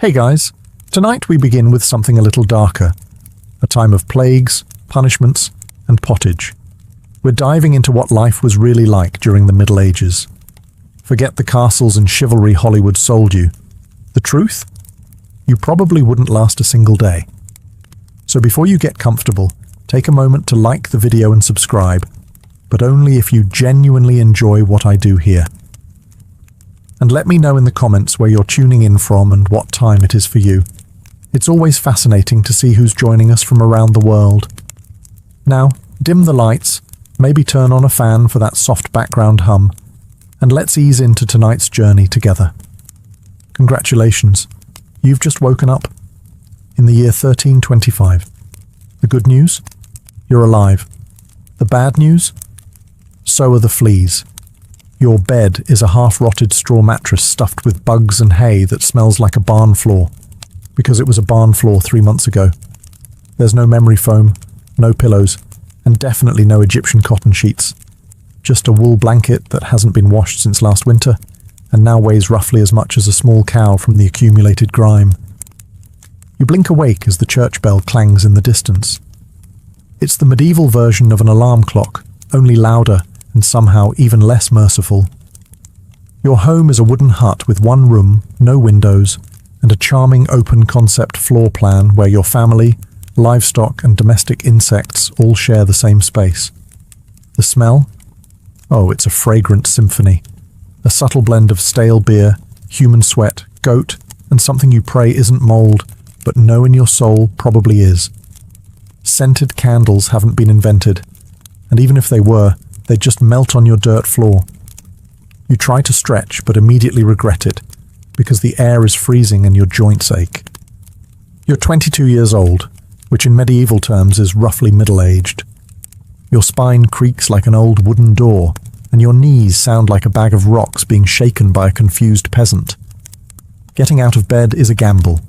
Hey guys, tonight we begin with something a little darker. A time of plagues, punishments, and pottage. We're diving into what life was really like during the Middle Ages. Forget the castles and chivalry Hollywood sold you. The truth? You probably wouldn't last a single day. So before you get comfortable, take a moment to like the video and subscribe, but only if you genuinely enjoy what I do here. And let me know in the comments where you're tuning in from and what time it is for you. It's always fascinating to see who's joining us from around the world. Now, dim the lights, maybe turn on a fan for that soft background hum, and let's ease into tonight's journey together. Congratulations, you've just woken up in the year 1325. The good news? You're alive. The bad news? So are the fleas. Your bed is a half-rotted straw mattress stuffed with bugs and hay that smells like a barn floor, because it was a barn floor 3 months ago. There's no memory foam, no pillows, and definitely no Egyptian cotton sheets. Just a wool blanket that hasn't been washed since last winter, and now weighs roughly as much as a small cow from the accumulated grime. You blink awake as the church bell clangs in the distance. It's the medieval version of an alarm clock, only louder and somehow even less merciful. Your home is a wooden hut with one room, no windows, and a charming open-concept floor plan where your family, livestock and domestic insects all share the same space. The smell? Oh, it's a fragrant symphony. A subtle blend of stale beer, human sweat, goat, and something you pray isn't mold, but know in your soul probably is. Scented candles haven't been invented, and even if they were, they'd just melt on your dirt floor. You try to stretch, but immediately regret it, because the air is freezing and your joints ache. You're 22 years old, which in medieval terms is roughly middle-aged. Your spine creaks like an old wooden door, and your knees sound like a bag of rocks being shaken by a confused peasant. Getting out of bed is a gamble.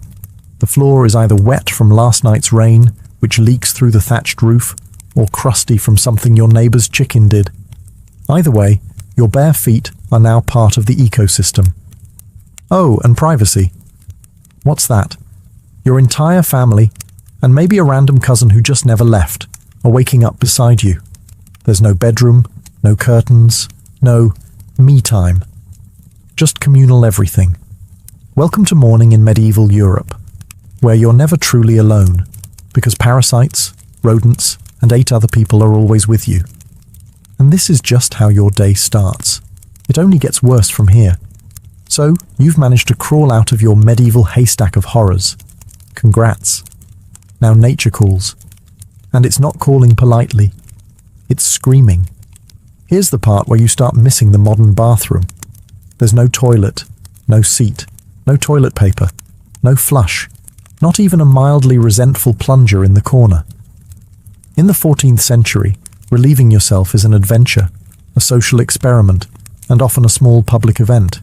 The floor is either wet from last night's rain, which leaks through the thatched roof, or crusty from something your neighbour's chicken did. Either way, your bare feet are now part of the ecosystem. Oh, and privacy. What's that? Your entire family, and maybe a random cousin who just never left, are waking up beside you. There's no bedroom, no curtains, no me time. Just communal everything. Welcome to morning in medieval Europe, where you're never truly alone, because parasites, rodents, and 8 other people are always with you. And this is just how your day starts. It only gets worse from here. So, you've managed to crawl out of your medieval haystack of horrors. Congrats. Now nature calls. And it's not calling politely. It's screaming. Here's the part where you start missing the modern bathroom. There's no toilet, no seat, no toilet paper, no flush, not even a mildly resentful plunger in the corner. In the 14th century, relieving yourself is an adventure, a social experiment, and often a small public event.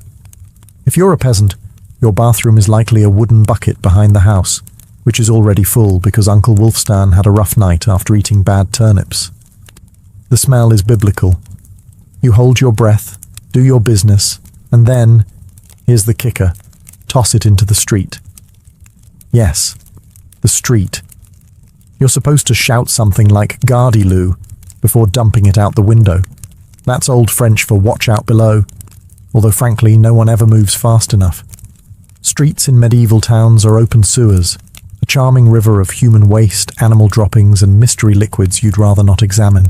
If you're a peasant, your bathroom is likely a wooden bucket behind the house, which is already full because Uncle Wolfstan had a rough night after eating bad turnips. The smell is biblical. You hold your breath, do your business, and then, here's the kicker, toss it into the street. Yes, the street. You're supposed to shout something like "Gardez-loo" before dumping it out the window. That's Old French for "watch out below," although frankly no one ever moves fast enough. Streets in medieval towns are open sewers, a charming river of human waste, animal droppings, and mystery liquids you'd rather not examine.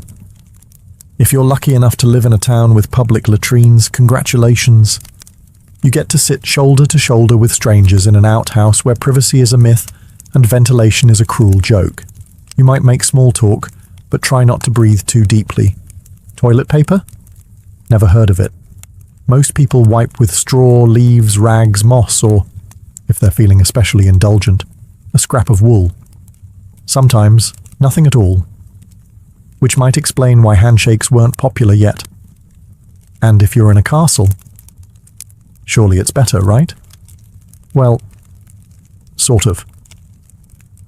If you're lucky enough to live in a town with public latrines, congratulations. You get to sit shoulder to shoulder with strangers in an outhouse where privacy is a myth and ventilation is a cruel joke. You might make small talk, but try not to breathe too deeply. Toilet paper? Never heard of it. Most people wipe with straw, leaves, rags, moss, or, if they're feeling especially indulgent, a scrap of wool. Sometimes, nothing at all. Which might explain why handshakes weren't popular yet. And if you're in a castle, surely it's better, right? Well, sort of.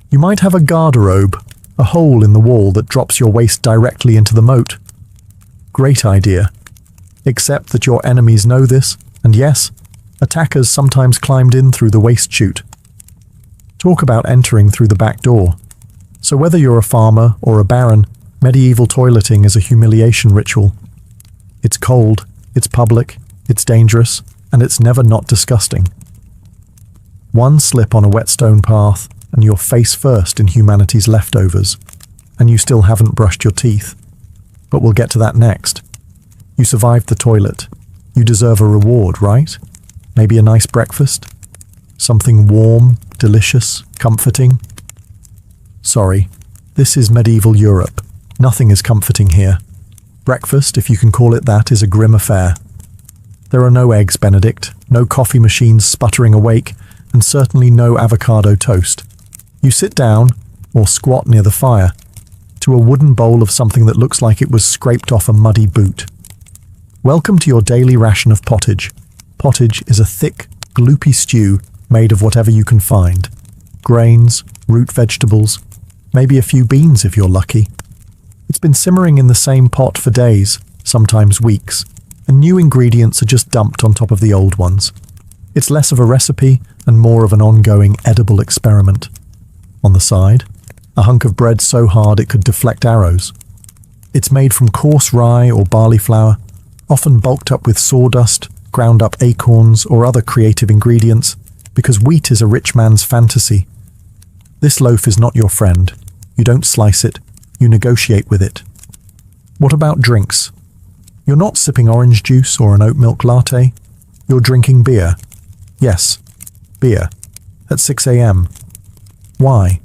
You might have a garderobe, a hole in the wall that drops your waist directly into the moat. Great idea. Except that your enemies know this, and yes, attackers sometimes climbed in through the waist chute, Talk about entering through the back door. So whether you're a farmer or a baron, medieval toileting is a humiliation ritual. It's cold, it's public, it's dangerous, and it's never not disgusting. One slip on a wet stone path, and you're face first in humanity's leftovers, and you still haven't brushed your teeth. But we'll get to that next. You survived the toilet. You deserve a reward, right? Maybe a nice breakfast? Something warm, delicious, comforting? Sorry, this is medieval Europe. Nothing is comforting here. Breakfast, if you can call it that, is a grim affair. There are no eggs Benedict, no coffee machines sputtering awake, and certainly no avocado toast. You sit down, or squat near the fire, to a wooden bowl of something that looks like it was scraped off a muddy boot. Welcome to your daily ration of pottage. Pottage is a thick, gloopy stew made of whatever you can find. Grains, root vegetables, maybe a few beans if you're lucky. It's been simmering in the same pot for days, sometimes weeks, and new ingredients are just dumped on top of the old ones. It's less of a recipe and more of an ongoing edible experiment. On the side, a hunk of bread so hard it could deflect arrows. It's made from coarse rye or barley flour, often bulked up with sawdust, ground up acorns or other creative ingredients, because wheat is a rich man's fantasy. This loaf is not your friend. You don't slice it, you negotiate with it. What about drinks? You're not sipping orange juice or an oat milk latte. You're drinking beer. Yes, beer. At 6 a.m. Why?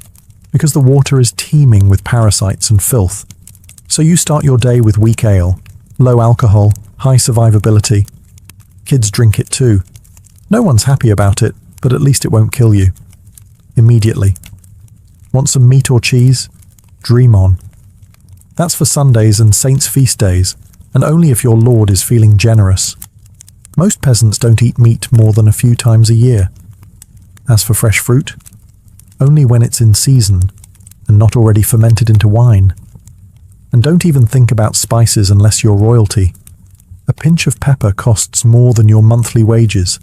Because the water is teeming with parasites and filth. So you start your day with weak ale, low alcohol, high survivability. Kids drink it too. No one's happy about it, but at least it won't kill you. Immediately. Want some meat or cheese? Dream on. That's for Sundays and saints' feast days, and only if your lord is feeling generous. Most peasants don't eat meat more than a few times a year. As for fresh fruit, only when it's in season and not already fermented into wine. And don't even think about spices unless you're royalty. A pinch of pepper costs more than your monthly wages.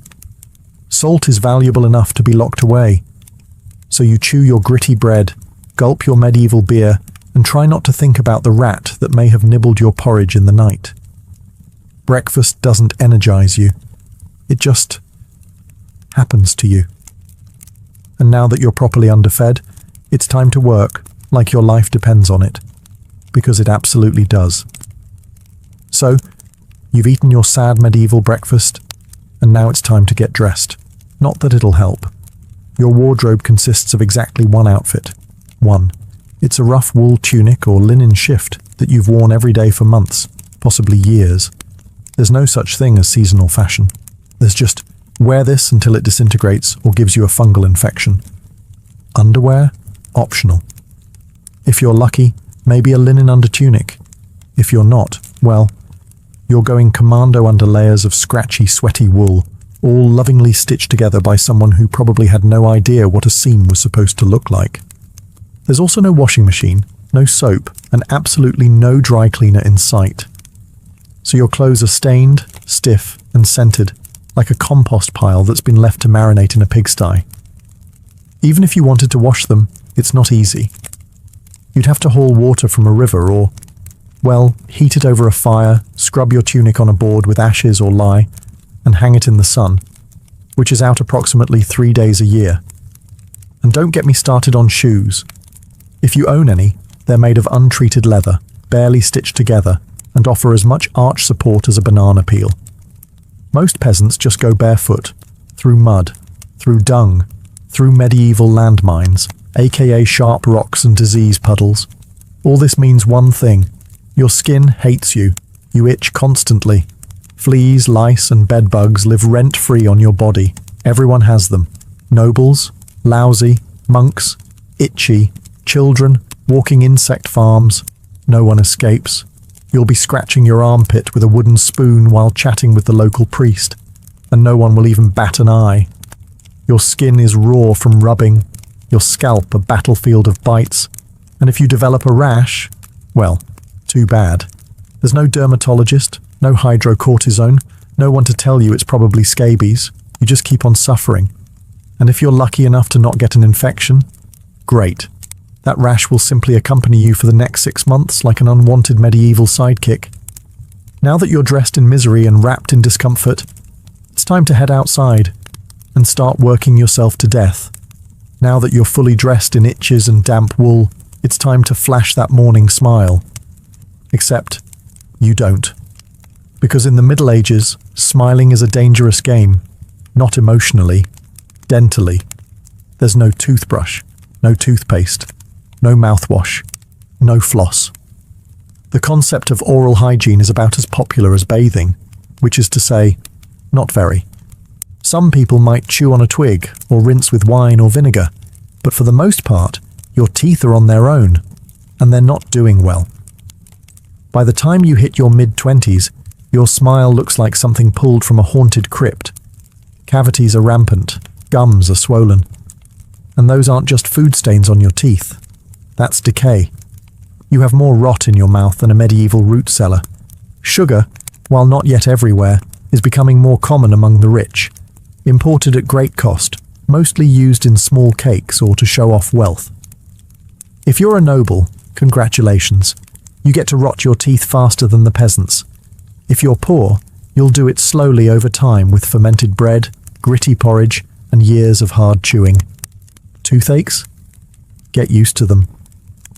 Salt is valuable enough to be locked away. So you chew your gritty bread, gulp your medieval beer, and try not to think about the rat that may have nibbled your porridge in the night. Breakfast doesn't energize you. It just happens to you. And now that you're properly underfed, it's time to work like your life depends on it. Because it absolutely does. So, you've eaten your sad medieval breakfast, and now it's time to get dressed. Not that it'll help. Your wardrobe consists of exactly one outfit. One. It's a rough wool tunic or linen shift that you've worn every day for months, possibly years. There's no such thing as seasonal fashion. There's just wear this until it disintegrates or gives you a fungal infection. Underwear? Optional. If you're lucky, maybe a linen undertunic. If you're not, well, you're going commando under layers of scratchy, sweaty wool, all lovingly stitched together by someone who probably had no idea what a seam was supposed to look like. There's also no washing machine, no soap, and absolutely no dry cleaner in sight. So your clothes are stained, stiff, and scented, like a compost pile that's been left to marinate in a pigsty. Even if you wanted to wash them, it's not easy. You'd have to haul water from a river or, well, heat it over a fire, scrub your tunic on a board with ashes or lye, and hang it in the sun, which is out approximately 3 days a year. And don't get me started on shoes. If you own any, they're made of untreated leather, barely stitched together, and offer as much arch support as a banana peel. Most peasants just go barefoot, through mud, through dung, through medieval landmines, aka sharp rocks and disease puddles. All this means one thing. Your skin hates you. You itch constantly. Fleas, lice, and bedbugs live rent-free on your body. Everyone has them. Nobles, lousy, monks, itchy, children, walking insect farms. No one escapes. You'll be scratching your armpit with a wooden spoon while chatting with the local priest, and no one will even bat an eye. Your skin is raw from rubbing, your scalp a battlefield of bites, and if you develop a rash, well, too bad. There's no dermatologist, no hydrocortisone, no one to tell you it's probably scabies. You just keep on suffering. And if you're lucky enough to not get an infection, great. That rash will simply accompany you for the next 6 months like an unwanted medieval sidekick. Now that you're dressed in misery and wrapped in discomfort, it's time to head outside and start working yourself to death. Now that you're fully dressed in itches and damp wool, it's time to flash that morning smile. Except, you don't. Because in the Middle Ages, smiling is a dangerous game. Not emotionally, dentally. There's no toothbrush, no toothpaste, no mouthwash, no floss. The concept of oral hygiene is about as popular as bathing, which is to say, not very. Some people might chew on a twig or rinse with wine or vinegar, but for the most part, your teeth are on their own, and they're not doing well. By the time you hit your mid-20s, your smile looks like something pulled from a haunted crypt. Cavities are rampant, gums are swollen. And those aren't just food stains on your teeth. That's decay. You have more rot in your mouth than a medieval root cellar. Sugar, while not yet everywhere, is becoming more common among the rich. Imported at great cost, mostly used in small cakes or to show off wealth. If you're a noble, congratulations. You get to rot your teeth faster than the peasants. If you're poor, you'll do it slowly over time with fermented bread, gritty porridge, and years of hard chewing. Toothaches? Get used to them.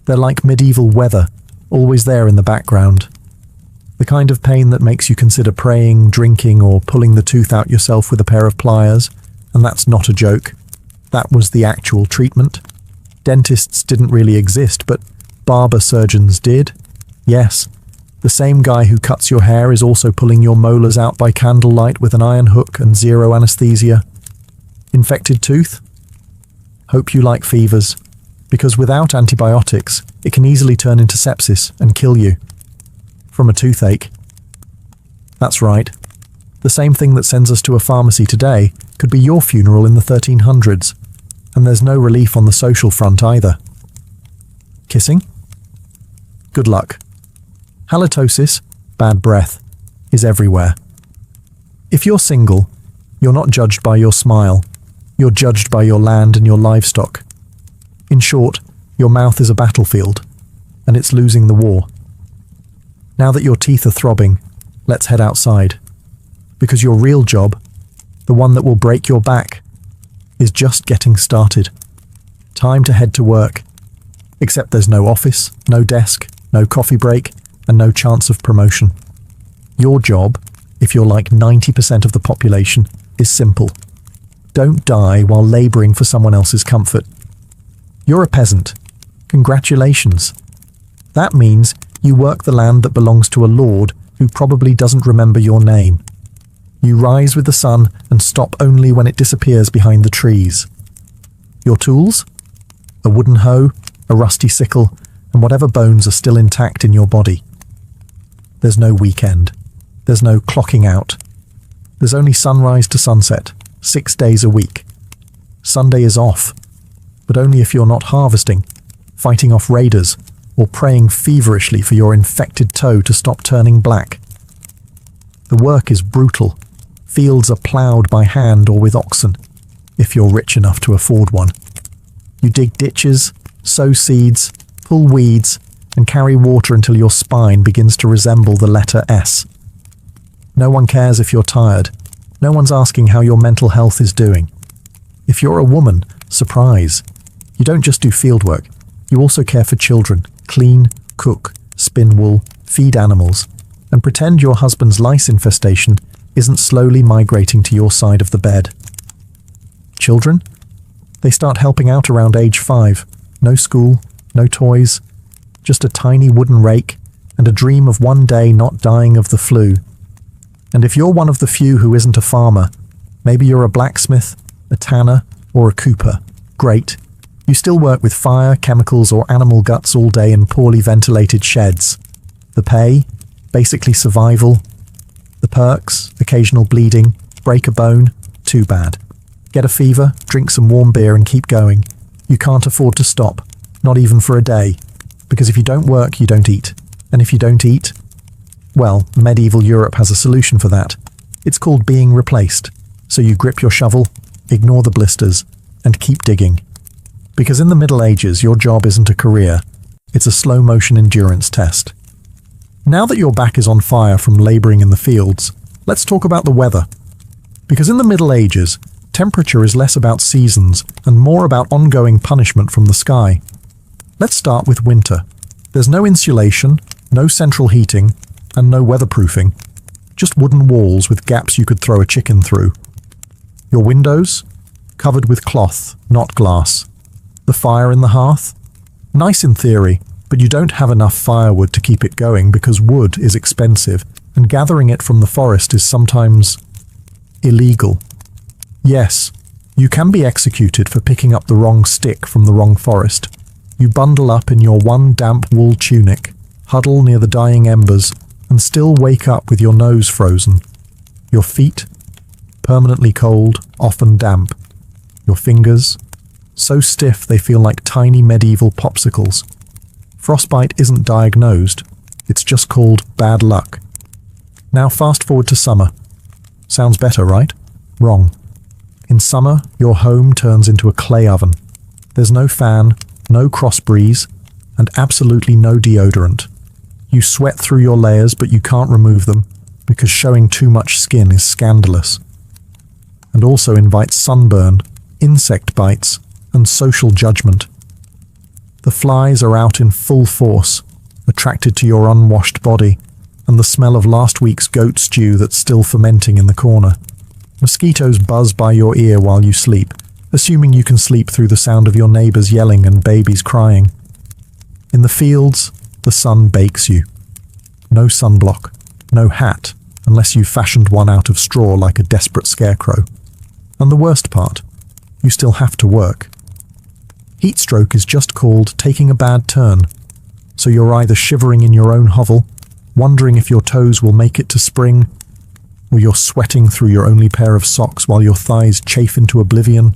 They're like medieval weather, always there in the background. The kind of pain that makes you consider praying, drinking, or pulling the tooth out yourself with a pair of pliers, and that's not a joke. That was the actual treatment. Dentists didn't really exist, but barber surgeons did. Yes, the same guy who cuts your hair is also pulling your molars out by candlelight with an iron hook and zero anesthesia. Infected tooth? Hope you like fevers, because without antibiotics, it can easily turn into sepsis and kill you. From a toothache. That's right. The same thing that sends us to a pharmacy today could be your funeral in the 1300s, and there's no relief on the social front either. Kissing? Good luck. Halitosis, bad breath, is everywhere. If you're single, you're not judged by your smile. You're judged by your land and your livestock. In short, your mouth is a battlefield, and it's losing the war. Now that your teeth are throbbing, let's head outside. Because your real job, the one that will break your back, is just getting started. Time to head to work. Except there's no office, no desk, no coffee break, and no chance of promotion. Your job, if you're like 90% of the population, is simple. Don't die while labouring for someone else's comfort. You're a peasant. Congratulations. That means you work the land that belongs to a lord who probably doesn't remember your name. You rise with the sun and stop only when it disappears behind the trees. Your tools? A wooden hoe, a rusty sickle, and whatever bones are still intact in your body. There's no weekend. There's no clocking out. There's only sunrise to sunset, 6 days a week. Sunday is off, but only if you're not harvesting, fighting off raiders, or praying feverishly for your infected toe to stop turning black. The work is brutal. Fields are ploughed by hand or with oxen, if you're rich enough to afford one. You dig ditches, sow seeds, pull weeds, and carry water until your spine begins to resemble the letter S. No one cares if you're tired. No one's asking how your mental health is doing. If you're a woman, surprise. You don't just do fieldwork. You also care for children, clean, cook, spin wool, feed animals, and pretend your husband's lice infestation isn't slowly migrating to your side of the bed. Children? They start helping out around age 5. No school, no toys, just a tiny wooden rake and a dream of one day not dying of the flu. And if you're one of the few who isn't a farmer, maybe you're a blacksmith, a tanner, or a cooper. Great. You still work with fire, chemicals, or animal guts all day in poorly ventilated sheds. The pay? Basically survival. The perks? Occasional bleeding, break a bone? Too bad. Get a fever, drink some warm beer and keep going. You can't afford to stop, not even for a day. Because if you don't work, you don't eat. And if you don't eat, well, medieval Europe has a solution for that. It's called being replaced. So you grip your shovel, ignore the blisters, and keep digging. Because in the Middle Ages, your job isn't a career, it's a slow-motion endurance test. Now that your back is on fire from laboring in the fields, let's talk about the weather. Because in the Middle Ages, temperature is less about seasons and more about ongoing punishment from the sky. Let's start with winter. There's no insulation, no central heating, and no weatherproofing. Just wooden walls with gaps you could throw a chicken through. Your windows? Covered with cloth, not glass. The fire in the hearth? Nice in theory, but you don't have enough firewood to keep it going because wood is expensive, and gathering it from the forest is sometimes illegal. Yes, you can be executed for picking up the wrong stick from the wrong forest. You bundle up in your one damp wool tunic, huddle near the dying embers, and still wake up with your nose frozen. Your feet? Permanently cold, often damp. Your fingers? So stiff they feel like tiny medieval popsicles. Frostbite isn't diagnosed, it's just called bad luck. Now fast forward to summer. Sounds better, right? Wrong. In summer, your home turns into a clay oven. There's no fan, no cross breeze, and absolutely no deodorant. You sweat through your layers, but you can't remove them, because showing too much skin is scandalous. And also invites sunburn, insect bites, and social judgment. The flies are out in full force, attracted to your unwashed body, and the smell of last week's goat stew that's still fermenting in the corner. Mosquitoes buzz by your ear while you sleep, assuming you can sleep through the sound of your neighbors yelling and babies crying. In the fields, the sun bakes you. No sunblock, no hat, unless you've fashioned one out of straw like a desperate scarecrow. And the worst part, you still have to work. Heat stroke is just called taking a bad turn, so you're either shivering in your own hovel, wondering if your toes will make it to spring, or you're sweating through your only pair of socks while your thighs chafe into oblivion.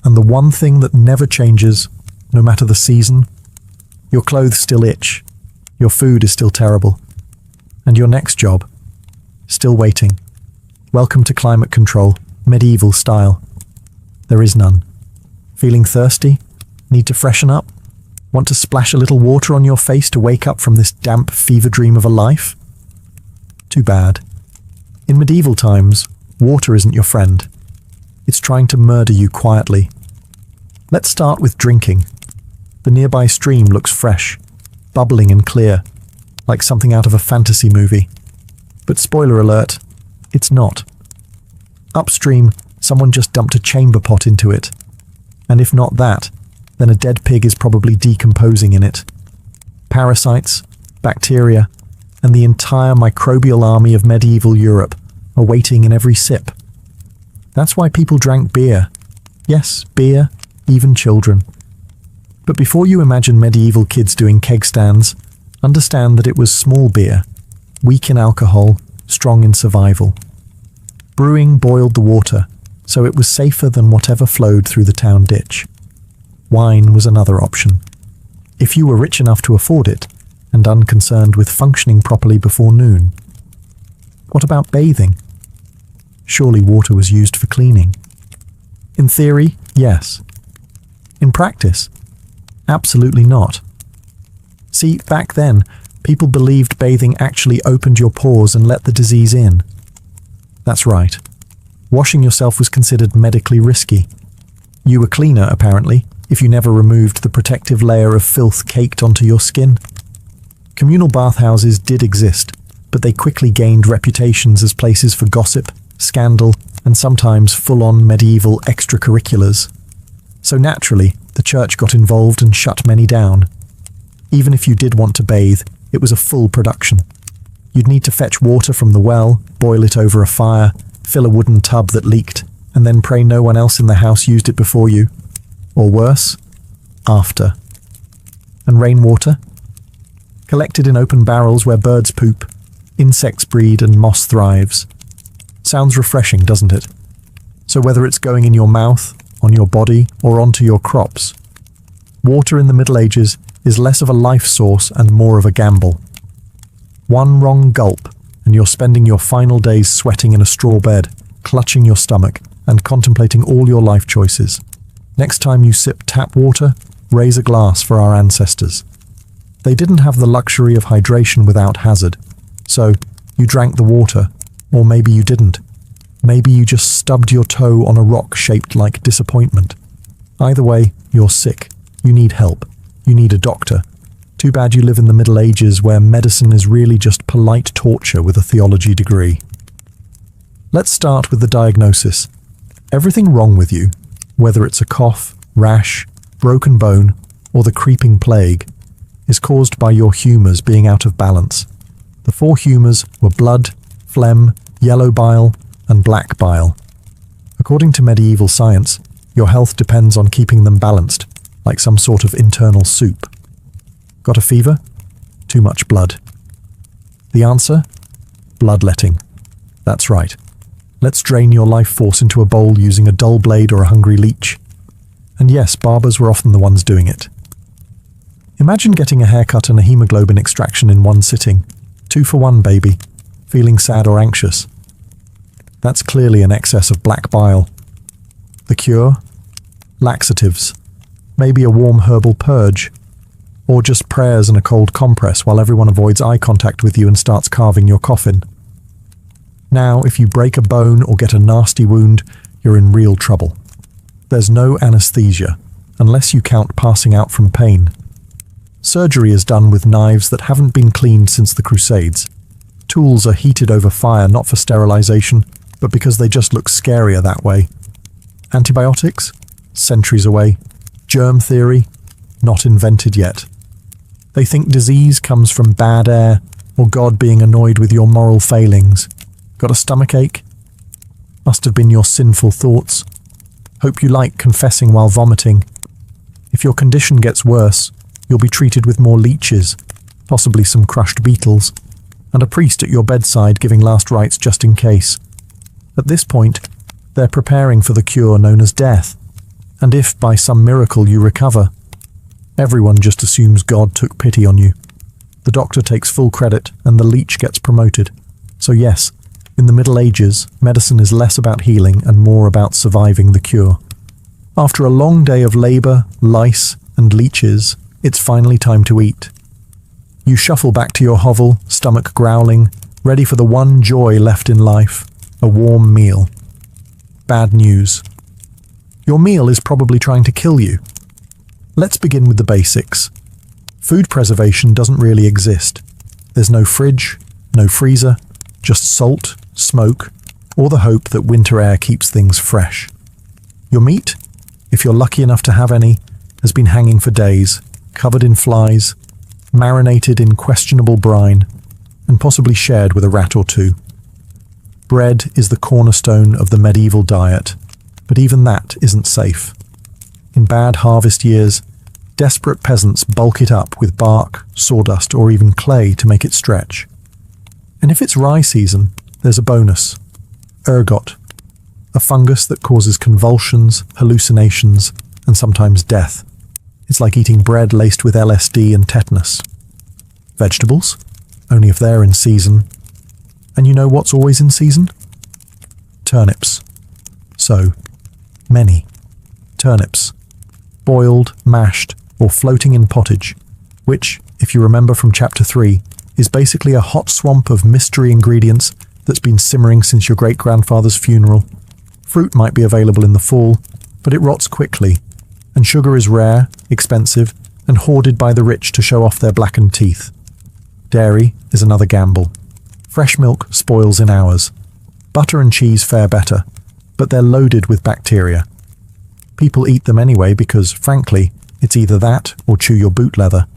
And the one thing that never changes, no matter the season, your clothes still itch, your food is still terrible, and your next job, still waiting. Welcome to climate control, medieval style. There is none. Feeling thirsty? Need to freshen up? Want to splash a little water on your face to wake up from this damp fever dream of a life? Too bad. In medieval times, water isn't your friend. It's trying to murder you quietly. Let's start with drinking. The nearby stream looks fresh, bubbling and clear, like something out of a fantasy movie. But spoiler alert, it's not. Upstream, someone just dumped a chamber pot into it. And if not that, then a dead pig is probably decomposing in it. Parasites, bacteria, and the entire microbial army of medieval Europe are waiting in every sip. That's why people drank beer. Yes, beer, even children. But before you imagine medieval kids doing keg stands, understand that it was small beer, weak in alcohol, strong in survival. Brewing boiled the water, so it was safer than whatever flowed through the town ditch. Wine was another option, if you were rich enough to afford it and unconcerned with functioning properly before noon. What about bathing? Surely water was used for cleaning. In theory, yes. In practice, absolutely not. See, back then, people believed bathing actually opened your pores and let the disease in. That's right. Washing yourself was considered medically risky. You were cleaner, apparently, if you never removed the protective layer of filth caked onto your skin. Communal bathhouses did exist, but they quickly gained reputations as places for gossip, scandal, and sometimes full-on medieval extracurriculars. So naturally, the church got involved and shut many down. Even if you did want to bathe, it was a full production. You'd need to fetch water from the well, boil it over a fire, fill a wooden tub that leaked, and then pray no one else in the house used it before you. Or worse, after. And rainwater? Collected in open barrels where birds poop, insects breed and moss thrives. Sounds refreshing, doesn't it? So whether it's going in your mouth, on your body, or onto your crops, water in the Middle Ages is less of a life source and more of a gamble. One wrong gulp, and you're spending your final days sweating in a straw bed, clutching your stomach, and contemplating all your life choices. Next time you sip tap water, raise a glass for our ancestors. They didn't have the luxury of hydration without hazard, so you drank the water, or maybe you didn't. Maybe you just stubbed your toe on a rock shaped like disappointment. Either way, you're sick. You need help. You need a doctor. Too bad you live in the Middle Ages where medicine is really just polite torture with a theology degree. Let's start with the diagnosis. Everything wrong with you, whether it's a cough, rash, broken bone, or the creeping plague, is caused by your humours being out of balance. The 4 humours were blood, phlegm, yellow bile, and black bile. According to medieval science, your health depends on keeping them balanced, like some sort of internal soup. Got a fever? Too much blood. The answer? Bloodletting. That's right. Let's drain your life force into a bowl using a dull blade or a hungry leech. And yes, barbers were often the ones doing it. Imagine getting a haircut and a hemoglobin extraction in one sitting. 2 for 1, baby. Feeling sad or anxious? That's clearly an excess of black bile. The cure? Laxatives. Maybe a warm herbal purge. Or just prayers and a cold compress while everyone avoids eye contact with you and starts carving your coffin. Now, if you break a bone or get a nasty wound, you're in real trouble. There's no anesthesia, unless you count passing out from pain. Surgery is done with knives that haven't been cleaned since the Crusades. Tools are heated over fire not for sterilization, but because they just look scarier that way. Antibiotics? Centuries away. Germ theory? Not invented yet. They think disease comes from bad air or God being annoyed with your moral failings. Got a stomachache? Must have been your sinful thoughts. Hope you like confessing while vomiting. If your condition gets worse, you'll be treated with more leeches, possibly some crushed beetles, and a priest at your bedside giving last rites just in case. At this point, they're preparing for the cure known as death. And if by some miracle you recover, everyone just assumes God took pity on you. The doctor takes full credit and the leech gets promoted. So yes, in the Middle Ages, medicine is less about healing and more about surviving the cure. After a long day of labour, lice, and leeches, it's finally time to eat. You shuffle back to your hovel, stomach growling, ready for the one joy left in life, a warm meal. Bad news. Your meal is probably trying to kill you. Let's begin with the basics. Food preservation doesn't really exist. There's no fridge, no freezer, just salt, smoke, or the hope that winter air keeps things fresh. Your meat, if you're lucky enough to have any, has been hanging for days, covered in flies, marinated in questionable brine, and possibly shared with a rat or two. Bread is the cornerstone of the medieval diet, but even that isn't safe. In bad harvest years, desperate peasants bulk it up with bark, sawdust, or even clay to make it stretch. And if it's rye season, there's a bonus. Ergot, a fungus that causes convulsions, hallucinations, and sometimes death. It's like eating bread laced with LSD and tetanus. Vegetables? Only if they're in season. And you know what's always in season? Turnips. So, many. Turnips. Boiled, mashed, or floating in pottage, which, if you remember from Chapter 3, is basically a hot swamp of mystery ingredients that's been simmering since your great-grandfather's funeral. Fruit might be available in the fall, but it rots quickly, and sugar is rare, expensive, and hoarded by the rich to show off their blackened teeth. Dairy is another gamble. Fresh milk spoils in hours. Butter and cheese fare better, but they're loaded with bacteria. People eat them anyway because, frankly, it's either that or chew your boot leather.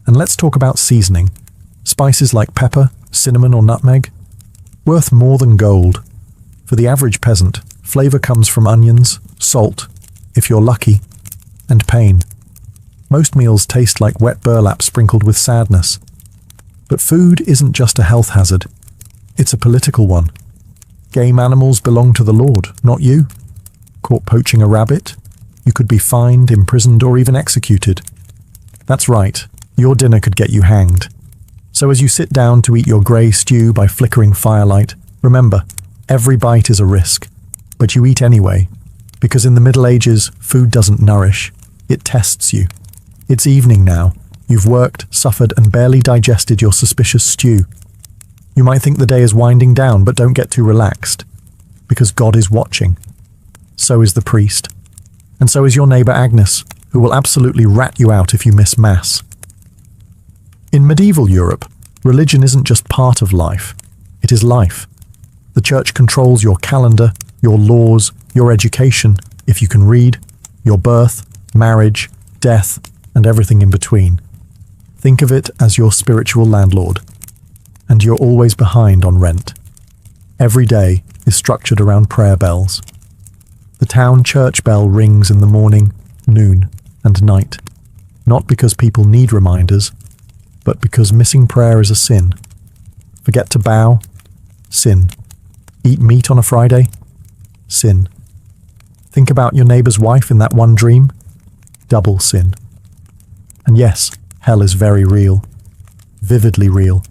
And let's talk about seasoning. Spices like pepper, cinnamon, or nutmeg? Worth more than gold. For the average peasant, flavor comes from onions, salt, if you're lucky, and pain. Most meals taste like wet burlap sprinkled with sadness. But food isn't just a health hazard. It's a political one. Game animals belong to the Lord, not you. Caught poaching a rabbit? You could be fined, imprisoned, or even executed. That's right, your dinner could get you hanged. So as you sit down to eat your grey stew by flickering firelight, remember, every bite is a risk. But you eat anyway, because in the Middle Ages, food doesn't nourish, it tests you. It's evening now. You've worked, suffered, and barely digested your suspicious stew. You might think the day is winding down, but don't get too relaxed, because God is watching. So is the priest. And so is your neighbour Agnes, who will absolutely rat you out if you miss Mass. In medieval Europe, religion isn't just part of life, it is life. The church controls your calendar, your laws, your education, if you can read, your birth, marriage, death, and everything in between. Think of it as your spiritual landlord. And you're always behind on rent. Every day is structured around prayer bells. The town church bell rings in the morning, noon, and night. Not because people need reminders, but because missing prayer is a sin. Forget to bow? Sin. Eat meat on a Friday? Sin. Think about your neighbour's wife in that one dream? Double sin. And yes, hell is very real. Vividly real.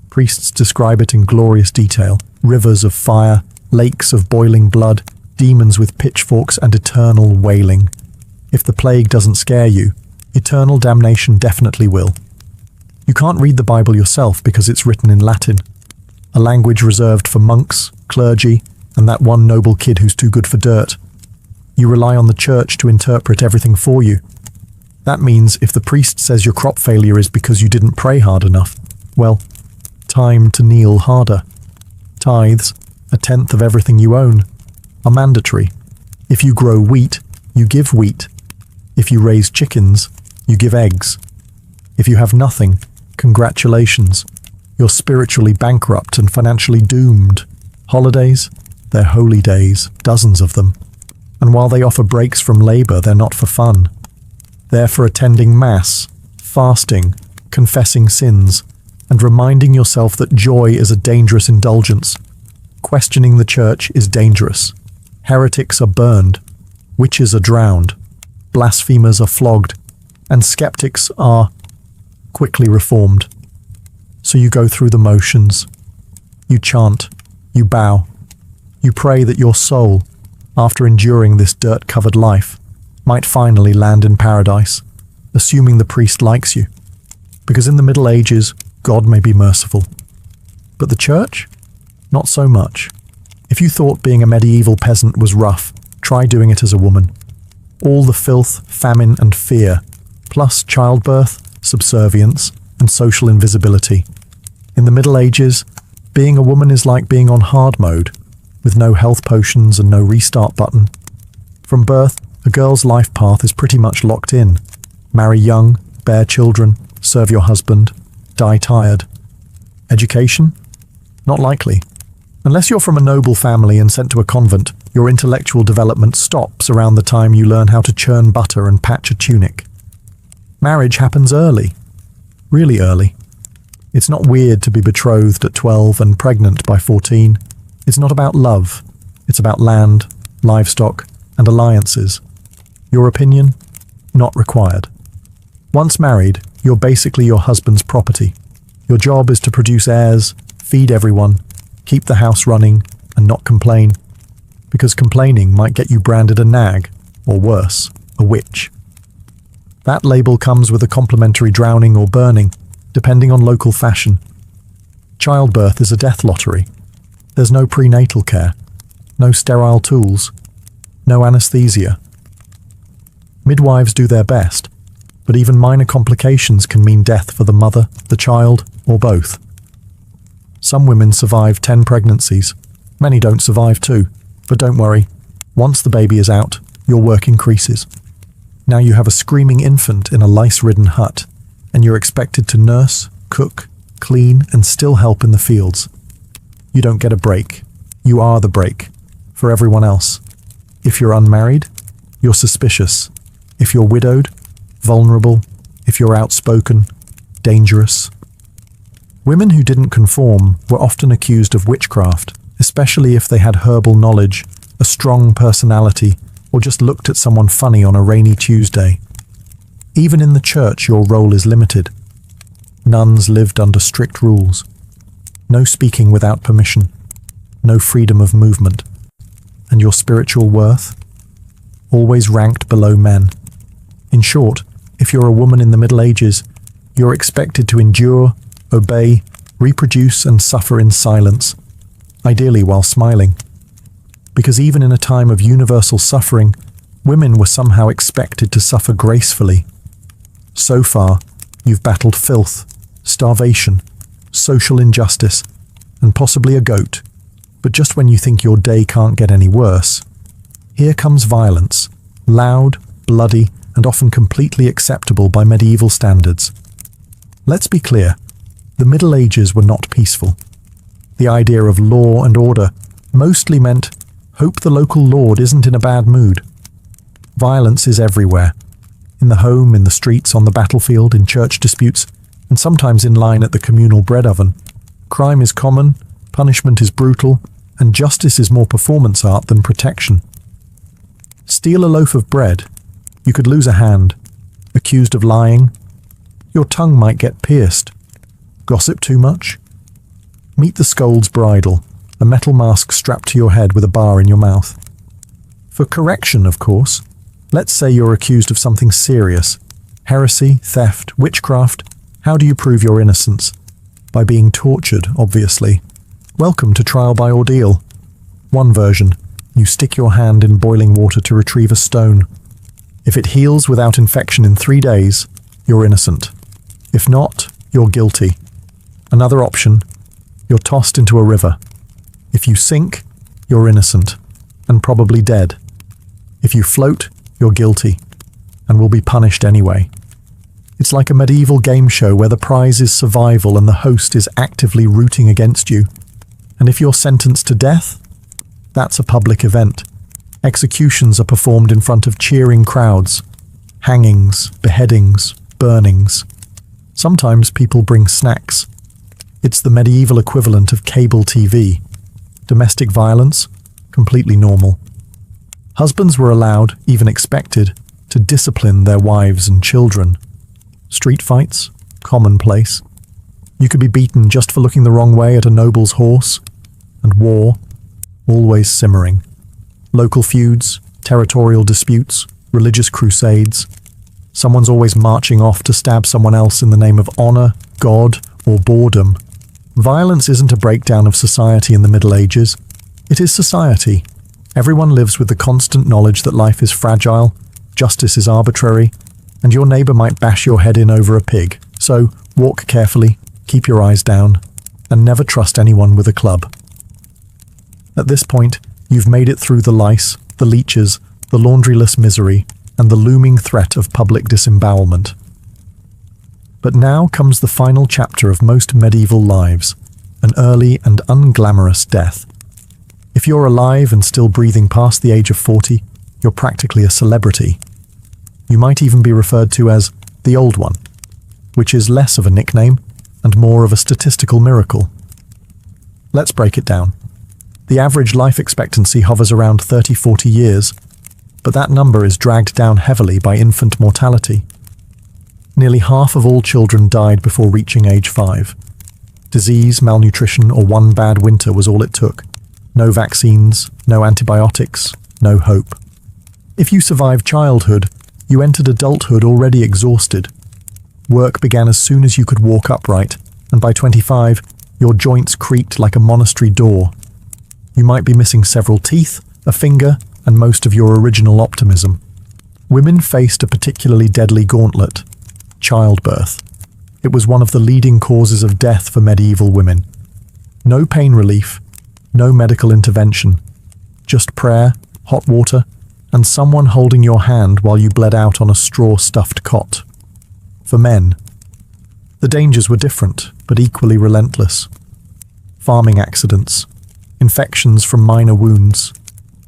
Priests describe it in glorious detail. Rivers of fire, lakes of boiling blood, demons with pitchforks and eternal wailing. If the plague doesn't scare you, eternal damnation definitely will. You can't read the Bible yourself because it's written in Latin, a language reserved for monks, clergy, and that one noble kid who's too good for dirt. You rely on the church to interpret everything for you. That means if the priest says your crop failure is because you didn't pray hard enough, well, time to kneel harder. Tithes, a tenth of everything you own, are mandatory. If you grow wheat, you give wheat. If you raise chickens, you give eggs. If you have nothing, congratulations. You're spiritually bankrupt and financially doomed. Holidays? They're holy days, dozens of them. And while they offer breaks from labour, they're not for fun. They're for attending Mass, fasting, confessing sins, and reminding yourself that joy is a dangerous indulgence. Questioning the church is dangerous. Heretics are burned, witches are drowned, blasphemers are flogged, and skeptics are quickly reformed. So you go through the motions. You chant, you bow, you pray that your soul, after enduring this dirt-covered life, might finally land in paradise, assuming the priest likes you. Because in the Middle Ages, God may be merciful. But the church? Not so much. If you thought being a medieval peasant was rough, try doing it as a woman. All the filth, famine, and fear, plus childbirth, subservience, and social invisibility. In the Middle Ages, being a woman is like being on hard mode, with no health potions and no restart button. From birth, a girl's life path is pretty much locked in. Marry young, bear children, serve your husband, die tired. Education? Not likely. Unless you're from a noble family and sent to a convent, your intellectual development stops around the time you learn how to churn butter and patch a tunic. Marriage happens early. Really early. It's not weird to be betrothed at 12 and pregnant by 14. It's not about love. It's about land, livestock, and alliances. Your opinion? Not required. Once married, you're basically your husband's property. Your job is to produce heirs, feed everyone, keep the house running, and not complain. Because complaining might get you branded a nag, or worse, a witch. That label comes with a complimentary drowning or burning, depending on local fashion. Childbirth is a death lottery. There's no prenatal care, no sterile tools, no anesthesia. Midwives do their best, but even minor complications can mean death for the mother, the child, or both. Some women survive 10 pregnancies. Many don't survive 2, but don't worry. Once the baby is out, your work increases. Now you have a screaming infant in a lice-ridden hut, and you're expected to nurse, cook, clean, and still help in the fields. You don't get a break. You are the break, for everyone else. If you're unmarried, you're suspicious. If you're widowed, vulnerable. If you're outspoken, dangerous. Women who didn't conform were often accused of witchcraft, especially if they had herbal knowledge, a strong personality, or just looked at someone funny on a rainy Tuesday. Even in the church, your role is limited. Nuns lived under strict rules. No speaking without permission. No freedom of movement. and your spiritual worth, always ranked below men. In short, if you're a woman in the Middle Ages, you're expected to endure, obey, reproduce, and suffer in silence, ideally while smiling. Because even in a time of universal suffering, women were somehow expected to suffer gracefully. So far, you've battled filth, starvation, social injustice, and possibly a goat. But just when you think your day can't get any worse, here comes violence, loud, bloody, and often completely acceptable by medieval standards. Let's be clear, the Middle Ages were not peaceful. The idea of law and order mostly meant hope the local lord isn't in a bad mood. Violence is everywhere, in the home, in the streets, on the battlefield, in church disputes, and sometimes in line at the communal bread oven. Crime is common, punishment is brutal, and justice is more performance art than protection. Steal a loaf of bread, you could lose a hand. Accused of lying, your tongue might get pierced. Gossip too much? Meet the scold's bridle, a metal mask strapped to your head with a bar in your mouth. For correction, of course, let's say you're accused of something serious. Heresy, theft, witchcraft. How do you prove your innocence? By being tortured, obviously. Welcome to trial by ordeal. One version, you stick your hand in boiling water to retrieve a stone. If it heals without infection in 3 days, you're innocent. If not, you're guilty. Another option, you're tossed into a river. If you sink, you're innocent, and probably dead. If you float, you're guilty, and will be punished anyway. It's like a medieval game show where the prize is survival and the host is actively rooting against you. And if you're sentenced to death, that's a public event. Executions are performed in front of cheering crowds. Hangings, beheadings, burnings. Sometimes people bring snacks. It's the medieval equivalent of cable TV. Domestic violence, completely normal. Husbands were allowed, even expected, to discipline their wives and children. Street fights, commonplace. You could be beaten just for looking the wrong way at a noble's horse. And war, always simmering. Local feuds, territorial disputes, religious crusades. Someone's always marching off to stab someone else in the name of honor, God, or boredom. Violence isn't a breakdown of society in the Middle Ages. It is society. Everyone lives with the constant knowledge that life is fragile, justice is arbitrary, and your neighbor might bash your head in over a pig. So, walk carefully, keep your eyes down, and never trust anyone with a club. At this point, you've made it through the lice, the leeches, the laundryless misery, and the looming threat of public disembowelment. But now comes the final chapter of most medieval lives, an early and unglamorous death. If you're alive and still breathing past the age of 40, you're practically a celebrity. You might even be referred to as the Old One, which is less of a nickname and more of a statistical miracle. Let's break it down. The average life expectancy hovers around 30-40 years, but that number is dragged down heavily by infant mortality. Nearly half of all children died before reaching age 5. Disease, malnutrition, or one bad winter was all it took. No vaccines, no antibiotics, no hope. If you survived childhood, you entered adulthood already exhausted. Work began as soon as you could walk upright, and by 25, your joints creaked like a monastery door. You might be missing several teeth, a finger, and most of your original optimism. Women faced a particularly deadly gauntlet: childbirth. It was one of the leading causes of death for medieval women. No pain relief, no medical intervention, just prayer, hot water, and someone holding your hand while you bled out on a straw-stuffed cot. For men, the dangers were different, but equally relentless. Farming accidents, infections from minor wounds,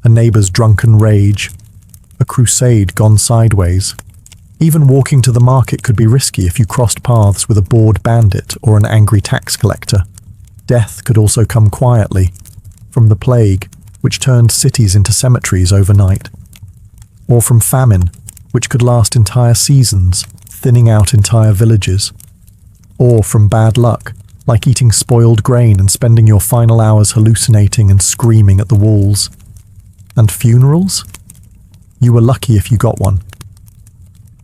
a neighbor's drunken rage, a crusade gone sideways. Even walking to the market could be risky if you crossed paths with a bored bandit or an angry tax collector. Death could also come quietly, from the plague, which turned cities into cemeteries overnight, or from famine, which could last entire seasons, thinning out entire villages, or from bad luck, like eating spoiled grain and spending your final hours hallucinating and screaming at the walls. And funerals? You were lucky if you got one.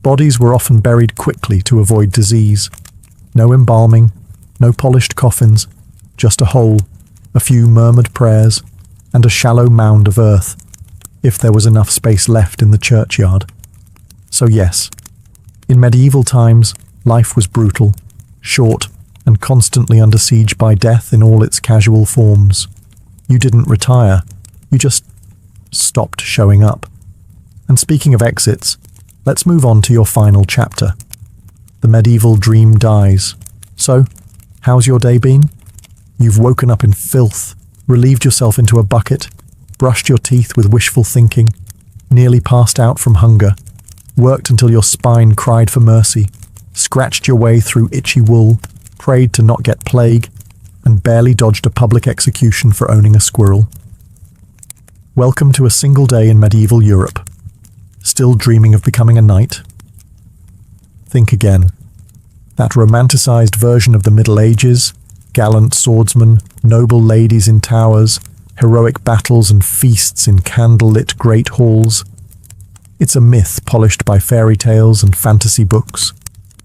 Bodies were often buried quickly to avoid disease. No embalming, no polished coffins, just a hole, a few murmured prayers, and a shallow mound of earth, if there was enough space left in the churchyard. So yes, in medieval times, life was brutal, short, and constantly under siege by death in all its casual forms. You didn't retire, you just stopped showing up. And speaking of exits, let's move on to your final chapter. The medieval dream dies. So, how's your day been? You've woken up in filth, relieved yourself into a bucket, brushed your teeth with wishful thinking, nearly passed out from hunger, worked until your spine cried for mercy, scratched your way through itchy wool, prayed to not get plague, and barely dodged a public execution for owning a squirrel. Welcome to a single day in medieval Europe. Still dreaming of becoming a knight? Think again. That romanticized version of the Middle Ages, gallant swordsmen, noble ladies in towers, heroic battles and feasts in candle-lit great halls. It's a myth polished by fairy tales and fantasy books.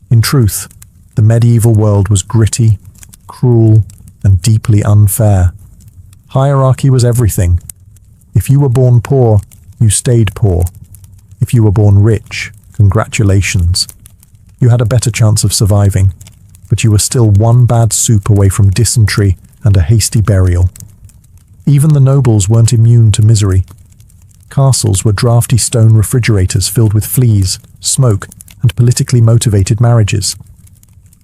In truth, the medieval world was gritty, cruel, and deeply unfair. Hierarchy was everything. If you were born poor, you stayed poor. If you were born rich, congratulations. You had a better chance of surviving, but you were still one bad soup away from dysentery and a hasty burial. Even the nobles weren't immune to misery. Castles were drafty stone refrigerators filled with fleas, smoke, and politically motivated marriages.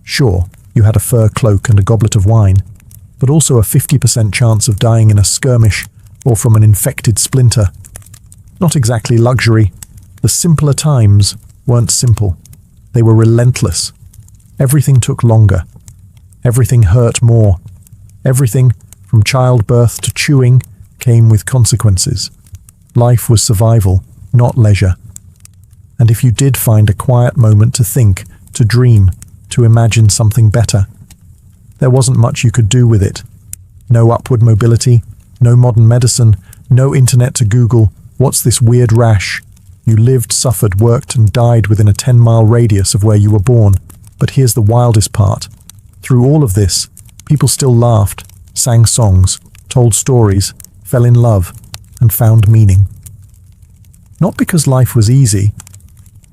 Sure, you had a fur cloak and a goblet of wine, but also a 50% chance of dying in a skirmish or from an infected splinter. Not exactly luxury. The simpler times weren't simple. They were relentless. Everything took longer. Everything hurt more. Everything, from childbirth to chewing, came with consequences. Life was survival, not leisure. And if you did find a quiet moment to think, to dream, to imagine something better, there wasn't much you could do with it. No upward mobility, no modern medicine, no internet to Google, what's this weird rash? You lived, suffered, worked, and died within a 10-mile radius of where you were born. But here's the wildest part. Through all of this, people still laughed, sang songs, told stories, fell in love, and found meaning. Not because life was easy,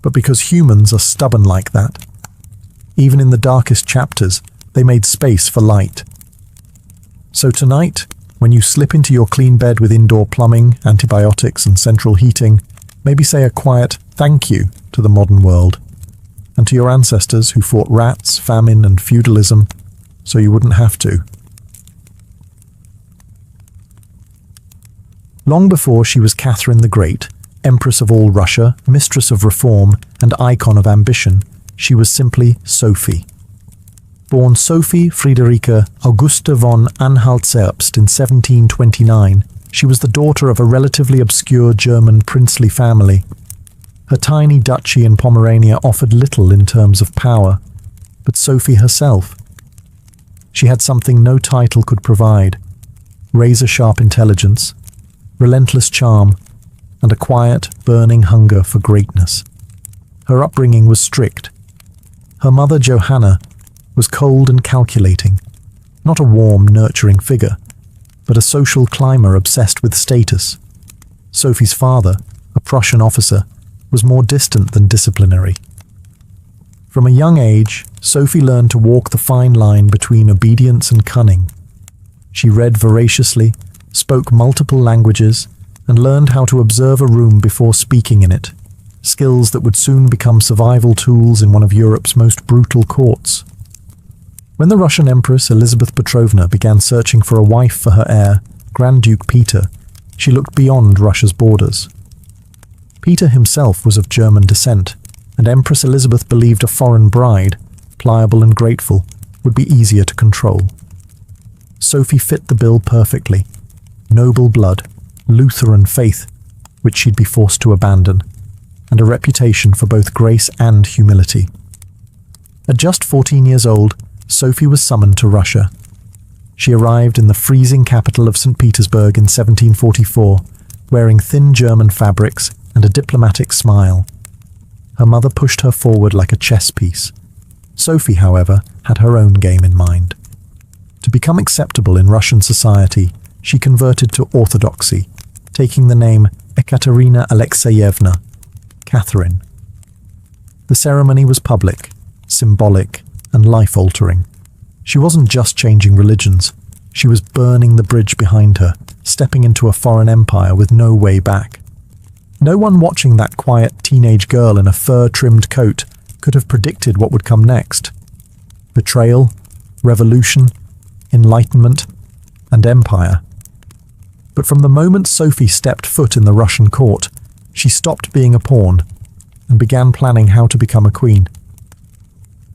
but because humans are stubborn like that. Even in the darkest chapters, they made space for light. So tonight, when you slip into your clean bed with indoor plumbing, antibiotics, and central heating, maybe say a quiet thank you to the modern world, and to your ancestors who fought rats, famine, and feudalism, so you wouldn't have to. Long before she was Catherine the Great, Empress of all Russia, mistress of reform, and icon of ambition, she was simply Sophie. Born Sophie Friederike Augusta von Anhalt-Zerbst in 1729, she was the daughter of a relatively obscure German princely family. Her tiny duchy in Pomerania offered little in terms of power, but Sophie herself. She had something no title could provide: razor-sharp intelligence, relentless charm, and a quiet, burning hunger for greatness. Her upbringing was strict. Her mother, Johanna, was cold and calculating, not a warm, nurturing figure, but a social climber obsessed with status. Sophie's father, a Prussian officer, was more distant than disciplinary. From a young age, Sophie learned to walk the fine line between obedience and cunning. She read voraciously, spoke multiple languages, and learned how to observe a room before speaking in it, skills that would soon become survival tools in one of Europe's most brutal courts. When the Russian Empress Elizabeth Petrovna began searching for a wife for her heir, Grand Duke Peter, she looked beyond Russia's borders. Peter himself was of German descent, and Empress Elizabeth believed a foreign bride, pliable and grateful, would be easier to control. Sophie fit the bill perfectly. Noble blood, Lutheran faith, which she'd be forced to abandon, and a reputation for both grace and humility. At just 14 years old, Sophie was summoned to Russia. She arrived in the freezing capital of St. Petersburg in 1744, wearing thin German fabrics and a diplomatic smile. Her mother pushed her forward like a chess piece. Sophie, however, had her own game in mind. To become acceptable in Russian society, she converted to Orthodoxy, taking the name Ekaterina Alexeyevna, Catherine. The ceremony was public, symbolic, and life-altering. She wasn't just changing religions, she was burning the bridge behind her, stepping into a foreign empire with no way back. No one watching that quiet teenage girl in a fur-trimmed coat could have predicted what would come next. Betrayal, revolution, enlightenment, and empire. But from the moment Sophie stepped foot in the Russian court, she stopped being a pawn and began planning how to become a queen.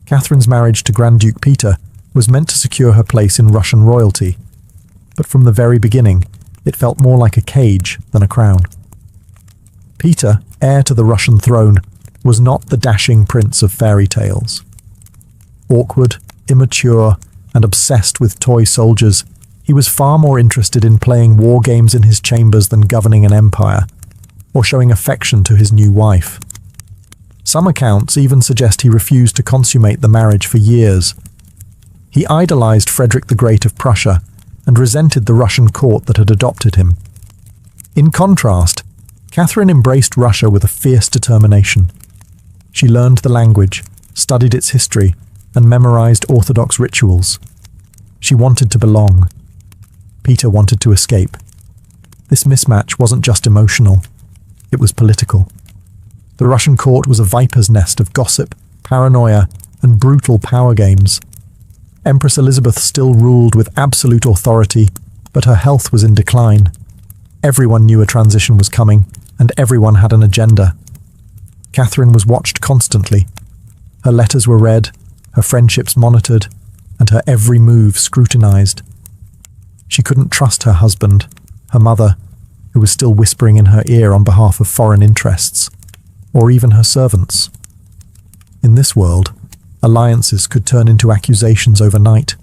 Catherine's marriage to Grand Duke Peter was meant to secure her place in Russian royalty, but from the very beginning, it felt more like a cage than a crown. Peter, heir to the Russian throne, was not the dashing prince of fairy tales. Awkward, immature, and obsessed with toy soldiers, he was far more interested in playing war games in his chambers than governing an empire, or showing affection to his new wife. Some accounts even suggest he refused to consummate the marriage for years. He idolized Frederick the Great of Prussia and resented the Russian court that had adopted him. In contrast, Catherine embraced Russia with a fierce determination. She learned the language, studied its history, and memorized Orthodox rituals. She wanted to belong. Peter wanted to escape. This mismatch wasn't just emotional, it was political. The Russian court was a viper's nest of gossip, paranoia, and brutal power games. Empress Elizabeth still ruled with absolute authority, but her health was in decline. Everyone knew a transition was coming, and everyone had an agenda. Catherine was watched constantly. Her letters were read, her friendships monitored, and her every move scrutinized. She couldn't trust her husband, her mother, who was still whispering in her ear on behalf of foreign interests, or even her servants. In this world, alliances could turn into accusations overnight.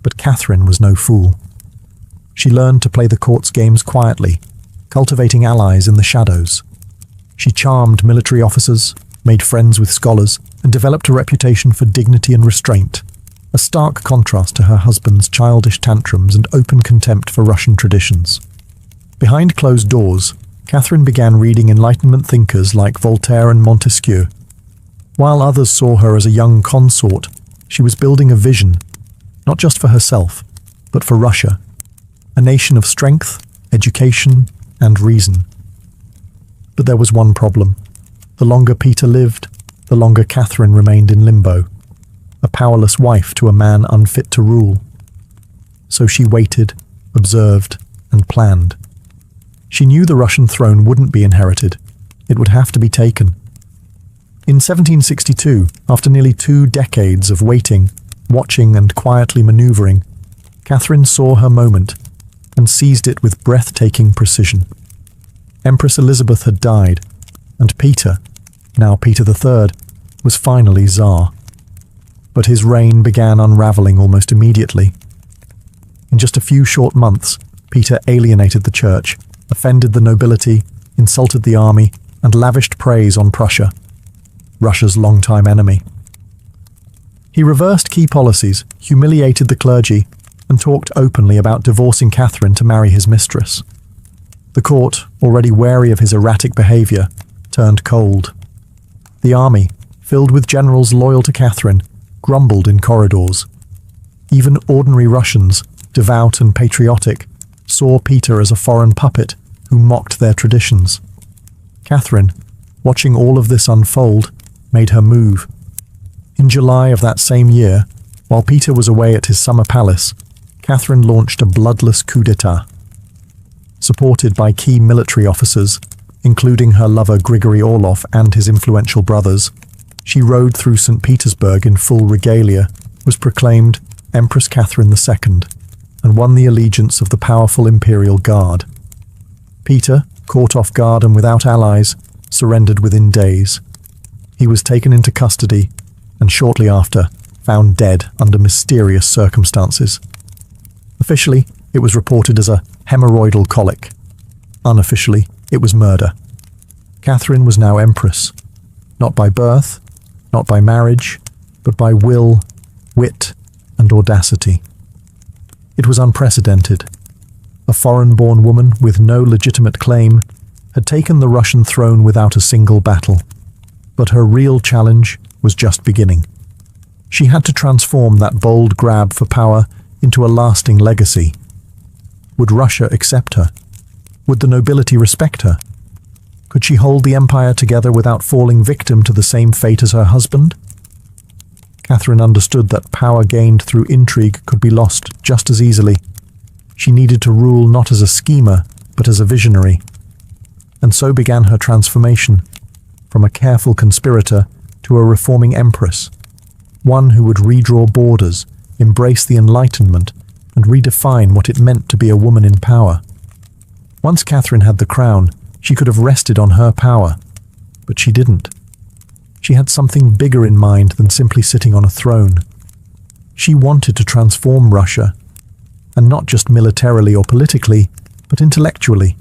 But Catherine was no fool. She learned to play the court's games quietly, cultivating allies in the shadows. She charmed military officers, made friends with scholars, and developed a reputation for dignity and restraint, a stark contrast to her husband's childish tantrums and open contempt for Russian traditions. Behind closed doors, Catherine began reading Enlightenment thinkers like Voltaire and Montesquieu. While others saw her as a young consort, she was building a vision, not just for herself, but for Russia, a nation of strength, education, and reason. But there was one problem. The longer Peter lived, the longer Catherine remained in limbo, a powerless wife to a man unfit to rule. So she waited, observed, and planned. She knew the Russian throne wouldn't be inherited. It would have to be taken. In 1762, after nearly 2 decades of waiting, watching, and quietly maneuvering, Catherine saw her moment and seized it with breathtaking precision. Empress Elizabeth had died, and Peter, now Peter III, was finally Tsar. But his reign began unraveling almost immediately. In just a few short months, Peter alienated the church, offended the nobility, insulted the army, and lavished praise on Prussia, Russia's longtime enemy. He reversed key policies, humiliated the clergy, and talked openly about divorcing Catherine to marry his mistress. The court, already wary of his erratic behavior, turned cold. The army, filled with generals loyal to Catherine, grumbled in corridors. Even ordinary Russians, devout and patriotic, saw Peter as a foreign puppet who mocked their traditions. Catherine, watching all of this unfold, made her move. In July of that same year, while Peter was away at his summer palace, Catherine launched a bloodless coup d'etat. Supported by key military officers, including her lover Grigory Orlov and his influential brothers, she rode through St. Petersburg in full regalia, was proclaimed Empress Catherine II, and won the allegiance of the powerful Imperial Guard. Peter, caught off guard and without allies, surrendered within days. He was taken into custody, and shortly after, found dead under mysterious circumstances. Officially, it was reported as a hemorrhoidal colic. Unofficially, it was murder. Catherine was now empress, not by birth, not by marriage, but by will, wit, and audacity. It was unprecedented. A foreign-born woman with no legitimate claim had taken the Russian throne without a single battle. But her real challenge was just beginning. She had to transform that bold grab for power into a lasting legacy. Would Russia accept her? Would the nobility respect her? Could she hold the empire together without falling victim to the same fate as her husband? Catherine understood that power gained through intrigue could be lost just as easily. She needed to rule not as a schemer, but as a visionary. And so began her transformation, from a careful conspirator to a reforming empress, one who would redraw borders, embrace the Enlightenment, and redefine what it meant to be a woman in power. Once Catherine had the crown, she could have rested on her power, but she didn't. She had something bigger in mind than simply sitting on a throne. She wanted to transform Russia, and not just militarily or politically, but intellectually.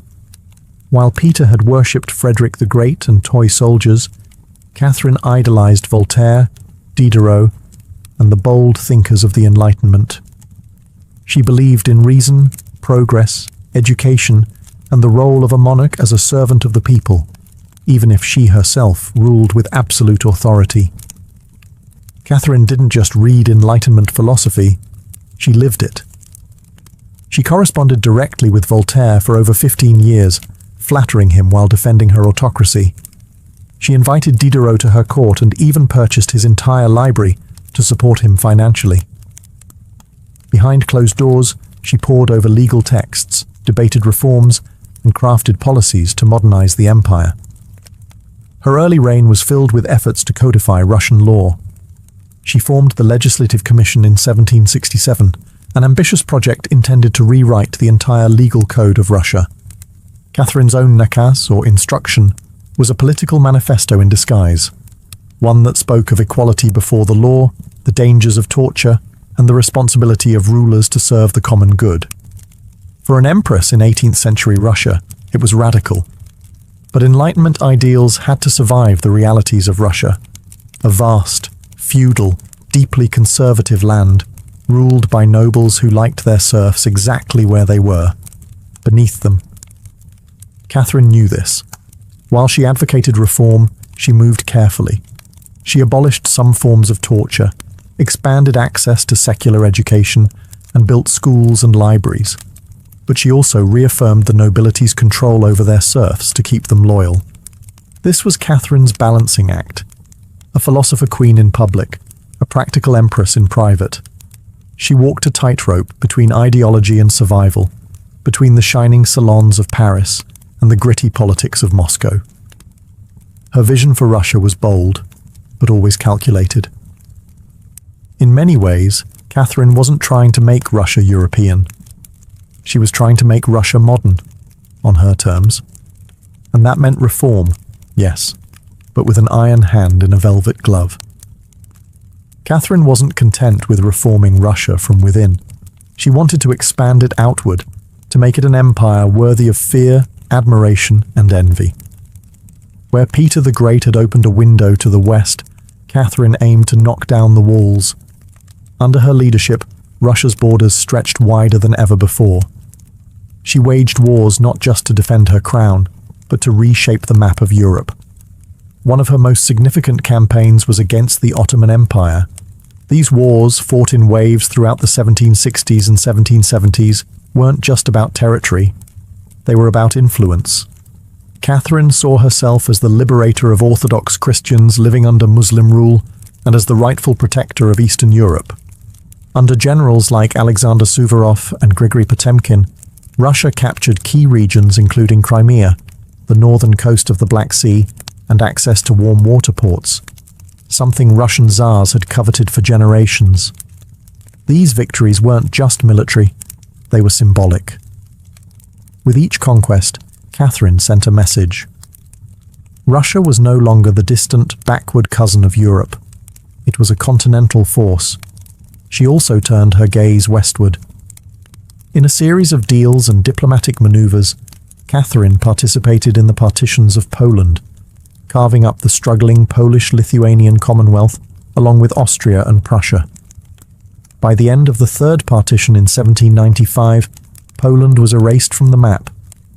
While Peter had worshipped Frederick the Great and toy soldiers, Catherine idolized Voltaire, Diderot, and the bold thinkers of the Enlightenment. She believed in reason, progress, education, and the role of a monarch as a servant of the people, even if she herself ruled with absolute authority. Catherine didn't just read Enlightenment philosophy, she lived it. She corresponded directly with Voltaire for over 15 years, flattering him while defending her autocracy. She invited Diderot to her court and even purchased his entire library to support him financially. Behind closed doors, she pored over legal texts, debated reforms, and crafted policies to modernize the empire. Her early reign was filled with efforts to codify Russian law. She formed the Legislative Commission in 1767, an ambitious project intended to rewrite the entire legal code of Russia. Catherine's own nakaz, or instruction, was a political manifesto in disguise, one that spoke of equality before the law, the dangers of torture, and the responsibility of rulers to serve the common good. For an empress in 18th century Russia, it was radical. But Enlightenment ideals had to survive the realities of Russia, a vast, feudal, deeply conservative land, ruled by nobles who liked their serfs exactly where they were, beneath them. Catherine knew this. While she advocated reform, she moved carefully. She abolished some forms of torture, expanded access to secular education, and built schools and libraries. But she also reaffirmed the nobility's control over their serfs to keep them loyal. This was Catherine's balancing act, a philosopher queen in public, a practical empress in private. She walked a tightrope between ideology and survival, between the shining salons of Paris and the gritty politics of Moscow. Her vision for Russia was bold, but always calculated. In many ways, Catherine wasn't trying to make Russia European. She was trying to make Russia modern, on her terms. And that meant reform, yes, but with an iron hand in a velvet glove. Catherine wasn't content with reforming Russia from within. She wanted to expand it outward, to make it an empire worthy of fear, admiration, and envy. Where Peter the Great had opened a window to the west, Catherine aimed to knock down the walls. Under her leadership, Russia's borders stretched wider than ever before. She waged wars not just to defend her crown, but to reshape the map of Europe. One of her most significant campaigns was against the Ottoman Empire. These wars, fought in waves throughout the 1760s and 1770s, weren't just about territory. They were about influence. Catherine saw herself as the liberator of Orthodox Christians living under Muslim rule and as the rightful protector of Eastern Europe. Under generals like Alexander Suvorov and Grigory Potemkin, Russia captured key regions including Crimea, the northern coast of the Black Sea, and access to warm water ports, something Russian Tsars had coveted for generations. These victories weren't just military, they were symbolic. With each conquest, Catherine sent a message. Russia was no longer the distant, backward cousin of Europe. It was a continental force. She also turned her gaze westward. In a series of deals and diplomatic maneuvers, Catherine participated in the partitions of Poland, carving up the struggling Polish-Lithuanian Commonwealth along with Austria and Prussia. By the end of the Third Partition in 1795, Poland was erased from the map,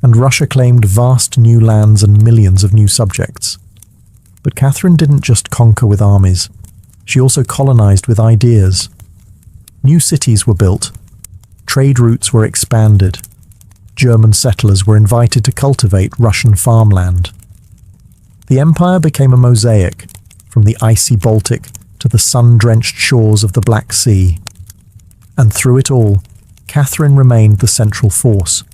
and Russia claimed vast new lands and millions of new subjects. But Catherine didn't just conquer with armies. She also colonized with ideas. New cities were built. Trade routes were expanded. German settlers were invited to cultivate Russian farmland. The empire became a mosaic, from the icy Baltic to the sun-drenched shores of the Black Sea. And through it all, Catherine remained the central force,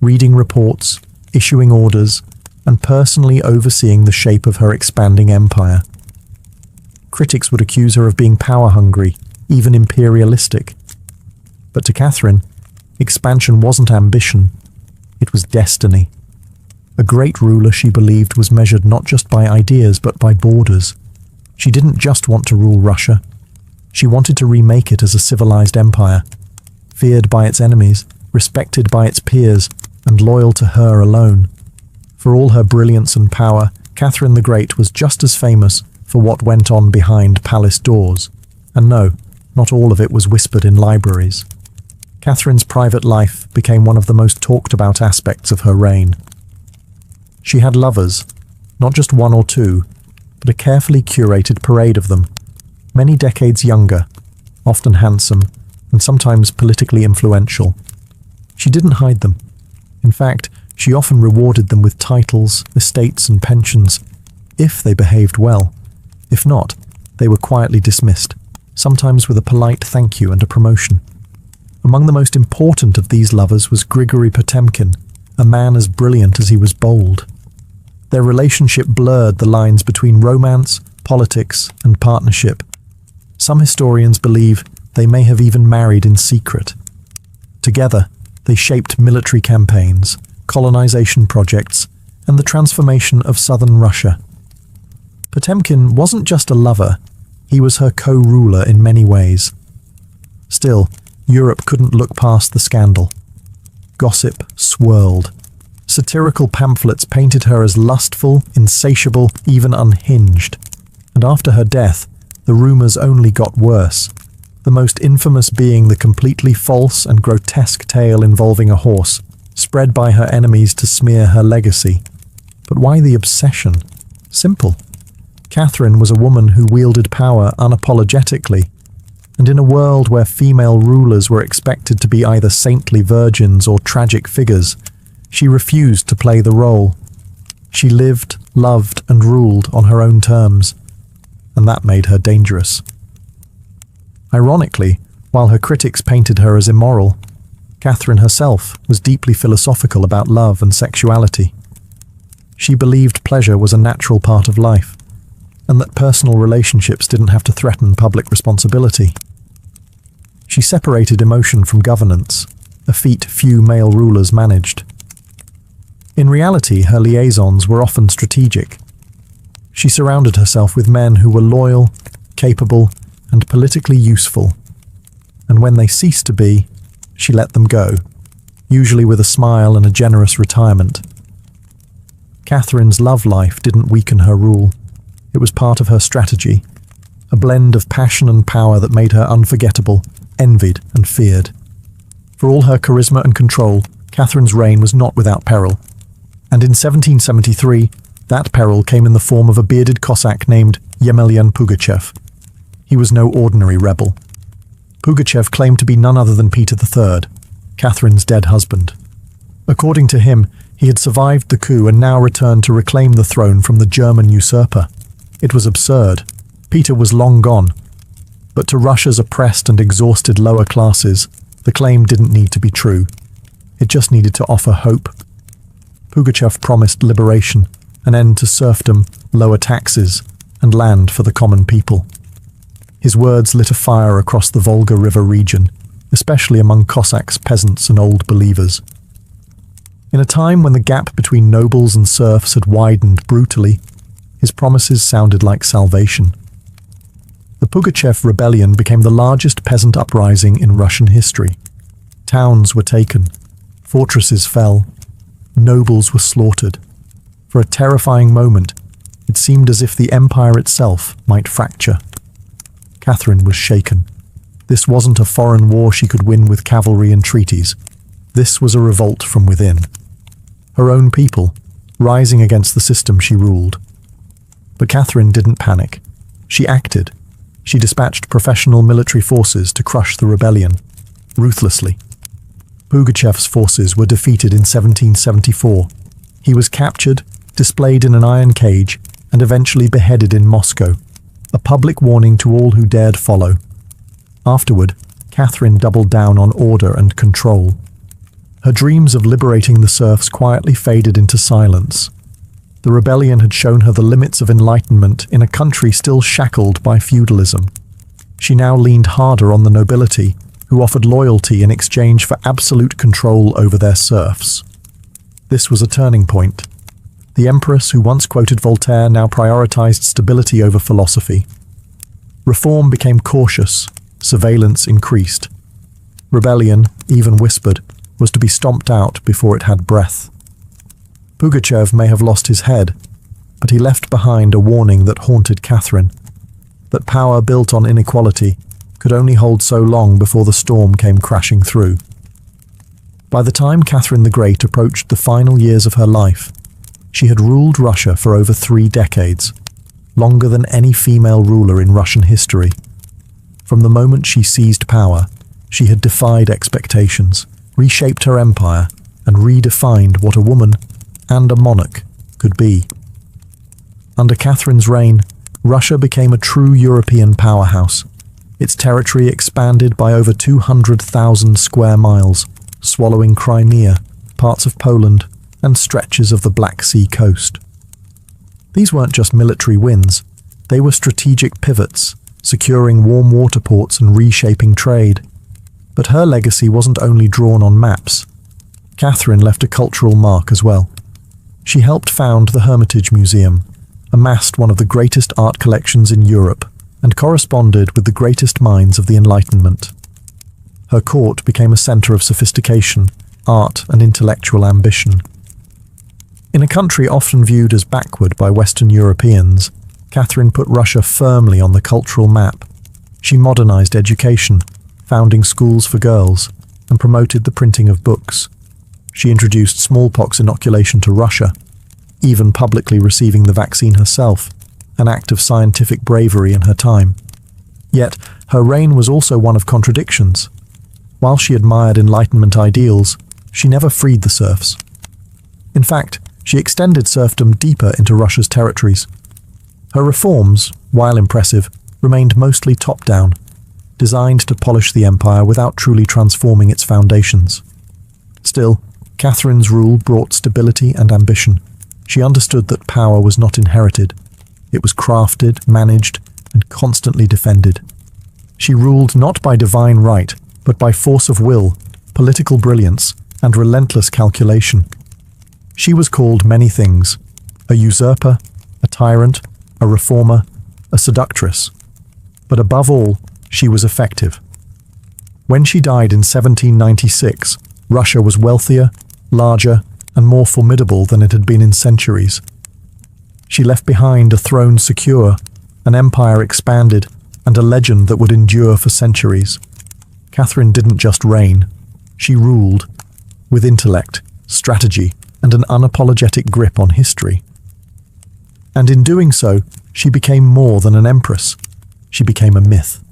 reading reports, issuing orders, and personally overseeing the shape of her expanding empire. Critics would accuse her of being power-hungry, even imperialistic. But to Catherine, expansion wasn't ambition, it was destiny. A great ruler, she believed, was measured not just by ideas but by borders. She didn't just want to rule Russia. She wanted to remake it as a civilized empire, feared by its enemies, respected by its peers, and loyal to her alone. For all her brilliance and power, Catherine the Great was just as famous for what went on behind palace doors. And no, not all of it was whispered in libraries. Catherine's private life became one of the most talked about aspects of her reign. She had lovers, not just one or two, but a carefully curated parade of them, many decades younger, often handsome, and sometimes politically influential. She didn't hide them. In fact, she often rewarded them with titles, estates, and pensions, if they behaved well. If not, they were quietly dismissed, sometimes with a polite thank you and a promotion. Among the most important of these lovers was Grigory Potemkin, a man as brilliant as he was bold. Their relationship blurred the lines between romance, politics, and partnership. Some historians believe they may have even married in secret. Together, they shaped military campaigns, colonization projects, and the transformation of southern Russia. Potemkin wasn't just a lover, he was her co-ruler in many ways. Still, Europe couldn't look past the scandal. Gossip swirled. Satirical pamphlets painted her as lustful, insatiable, even unhinged. And after her death, the rumors only got worse, the most infamous being the completely false and grotesque tale involving a horse, spread by her enemies to smear her legacy. But why the obsession? Simple. Catherine was a woman who wielded power unapologetically, and in a world where female rulers were expected to be either saintly virgins or tragic figures, she refused to play the role. She lived, loved, and ruled on her own terms, and that made her dangerous. Ironically, while her critics painted her as immoral, Catherine herself was deeply philosophical about love and sexuality. She believed pleasure was a natural part of life, and that personal relationships didn't have to threaten public responsibility. She separated emotion from governance, a feat few male rulers managed. In reality, her liaisons were often strategic. She surrounded herself with men who were loyal, capable, and politically useful, and when they ceased to be, she let them go, usually with a smile and a generous retirement. Catherine's love life didn't weaken her rule. It was part of her strategy, a blend of passion and power that made her unforgettable, envied and feared. For all her charisma and control, Catherine's reign was not without peril, and in 1773, that peril came in the form of a bearded Cossack named Yemelyan Pugachev. He was no ordinary rebel. Pugachev claimed to be none other than Peter III, Catherine's dead husband. According to him, he had survived the coup and now returned to reclaim the throne from the German usurper. It was absurd. Peter was long gone. But to Russia's oppressed and exhausted lower classes, the claim didn't need to be true. It just needed to offer hope. Pugachev promised liberation, an end to serfdom, lower taxes, and land for the common people. His words lit a fire across the Volga River region, especially among Cossacks, peasants, and old believers. In a time when the gap between nobles and serfs had widened brutally, his promises sounded like salvation. The Pugachev rebellion became the largest peasant uprising in Russian history. Towns were taken, fortresses fell, nobles were slaughtered. For a terrifying moment, it seemed as if the empire itself might fracture. Catherine was shaken. This wasn't a foreign war she could win with cavalry and treaties. This was a revolt from within. Her own people, rising against the system she ruled. But Catherine didn't panic. She acted. She dispatched professional military forces to crush the rebellion, ruthlessly. Pugachev's forces were defeated in 1774. He was captured, displayed in an iron cage, and eventually beheaded in Moscow, a public warning to all who dared follow. Afterward, Catherine doubled down on order and control. Her dreams of liberating the serfs quietly faded into silence. The rebellion had shown her the limits of enlightenment in a country still shackled by feudalism. She now leaned harder on the nobility, who offered loyalty in exchange for absolute control over their serfs. This was a turning point. The empress who once quoted Voltaire now prioritized stability over philosophy. Reform became cautious, surveillance increased. Rebellion, even whispered, was to be stomped out before it had breath. Pugachev may have lost his head, but he left behind a warning that haunted Catherine, that power built on inequality could only hold so long before the storm came crashing through. By the time Catherine the Great approached the final years of her life, she had ruled Russia for over 3 decades, longer than any female ruler in Russian history. From the moment she seized power, she had defied expectations, reshaped her empire, and redefined what a woman and a monarch could be. Under Catherine's reign, Russia became a true European powerhouse. Its territory expanded by over 200,000 square miles, swallowing Crimea, parts of Poland, and stretches of the Black Sea coast. These weren't just military wins, they were strategic pivots, securing warm water ports and reshaping trade. But her legacy wasn't only drawn on maps. Catherine left a cultural mark as well. She helped found the Hermitage Museum, amassed one of the greatest art collections in Europe, and corresponded with the greatest minds of the Enlightenment. Her court became a center of sophistication, art, and intellectual ambition. In a country often viewed as backward by Western Europeans, Catherine put Russia firmly on the cultural map. She modernized education, founding schools for girls, and promoted the printing of books. She introduced smallpox inoculation to Russia, even publicly receiving the vaccine herself, an act of scientific bravery in her time. Yet, her reign was also one of contradictions. While she admired Enlightenment ideals, she never freed the serfs. In fact, she extended serfdom deeper into Russia's territories. Her reforms, while impressive, remained mostly top-down, designed to polish the empire without truly transforming its foundations. Still, Catherine's rule brought stability and ambition. She understood that power was not inherited. It was crafted, managed, and constantly defended. She ruled not by divine right, but by force of will, political brilliance, and relentless calculation. She was called many things: a usurper, a tyrant, a reformer, a seductress. But above all, she was effective. When she died in 1796, Russia was wealthier, larger, and more formidable than it had been in centuries. She left behind a throne secure, an empire expanded, and a legend that would endure for centuries. Catherine didn't just reign, she ruled, with intellect, strategy, and an unapologetic grip on history. And in doing so, she became more than an empress. She became a myth.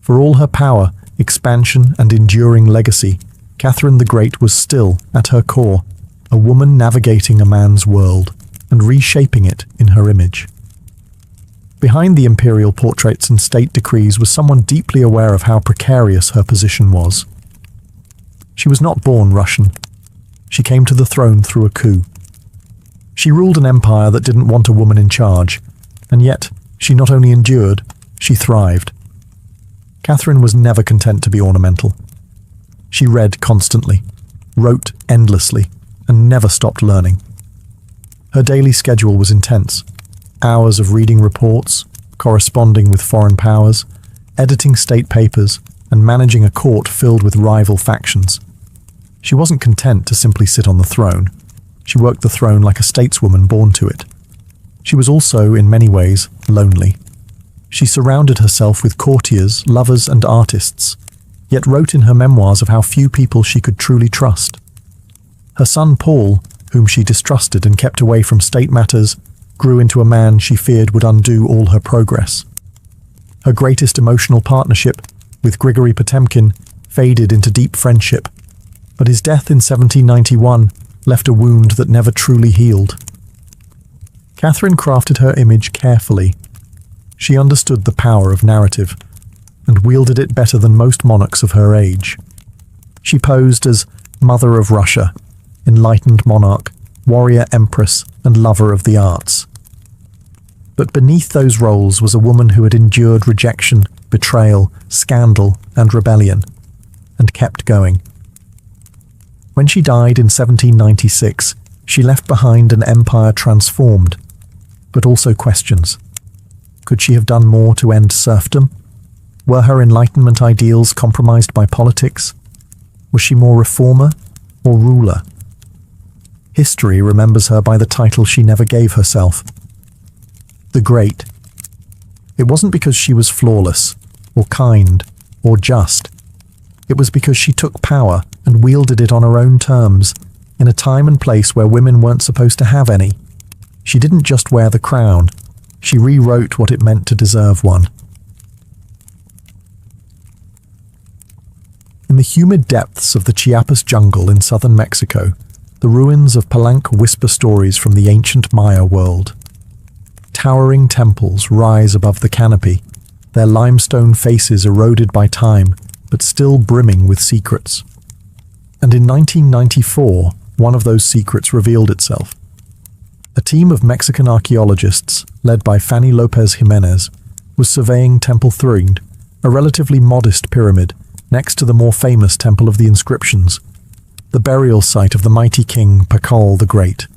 For all her power, expansion, and enduring legacy, Catherine the Great was still, at her core, a woman navigating a man's world and reshaping it in her image. Behind the imperial portraits and state decrees was someone deeply aware of how precarious her position was. She was not born Russian. She came to the throne through a coup. She ruled an empire that didn't want a woman in charge, and yet she not only endured, she thrived. Catherine was never content to be ornamental. She read constantly, wrote endlessly, and never stopped learning. Her daily schedule was intense: hours of reading reports, corresponding with foreign powers, editing state papers, and managing a court filled with rival factions. She wasn't content to simply sit on the throne. She worked the throne like a stateswoman born to it. She was also, in many ways, lonely. She surrounded herself with courtiers, lovers, and artists, yet wrote in her memoirs of how few people she could truly trust. Her son Paul, whom she distrusted and kept away from state matters, grew into a man she feared would undo all her progress. Her greatest emotional partnership, with Grigory Potemkin, faded into deep friendship, but his death in 1791 left a wound that never truly healed. Catherine crafted her image carefully. She understood the power of narrative, and wielded it better than most monarchs of her age. She posed as Mother of Russia, enlightened monarch, warrior empress, and lover of the arts. But beneath those roles was a woman who had endured rejection, betrayal, scandal, and rebellion, and kept going. When she died in 1796, she left behind an empire transformed, but also questions. Could she have done more to end serfdom? Were her Enlightenment ideals compromised by politics? Was she more reformer or ruler? History remembers her by the title she never gave herself, the Great. It wasn't because she was flawless, or kind, or just. It was because she took power and wielded it on her own terms, in a time and place where women weren't supposed to have any. She didn't just wear the crown, she rewrote what it meant to deserve one. In the humid depths of the Chiapas jungle in southern Mexico, the ruins of Palenque whisper stories from the ancient Maya world. Towering temples rise above the canopy, their limestone faces eroded by time, but still brimming with secrets. And in 1994, one of those secrets revealed itself. A team of Mexican archaeologists, led by Fanny Lopez Jimenez, was surveying Temple Thrind, a relatively modest pyramid next to the more famous Temple of the Inscriptions, the burial site of the mighty king Pakal the Great.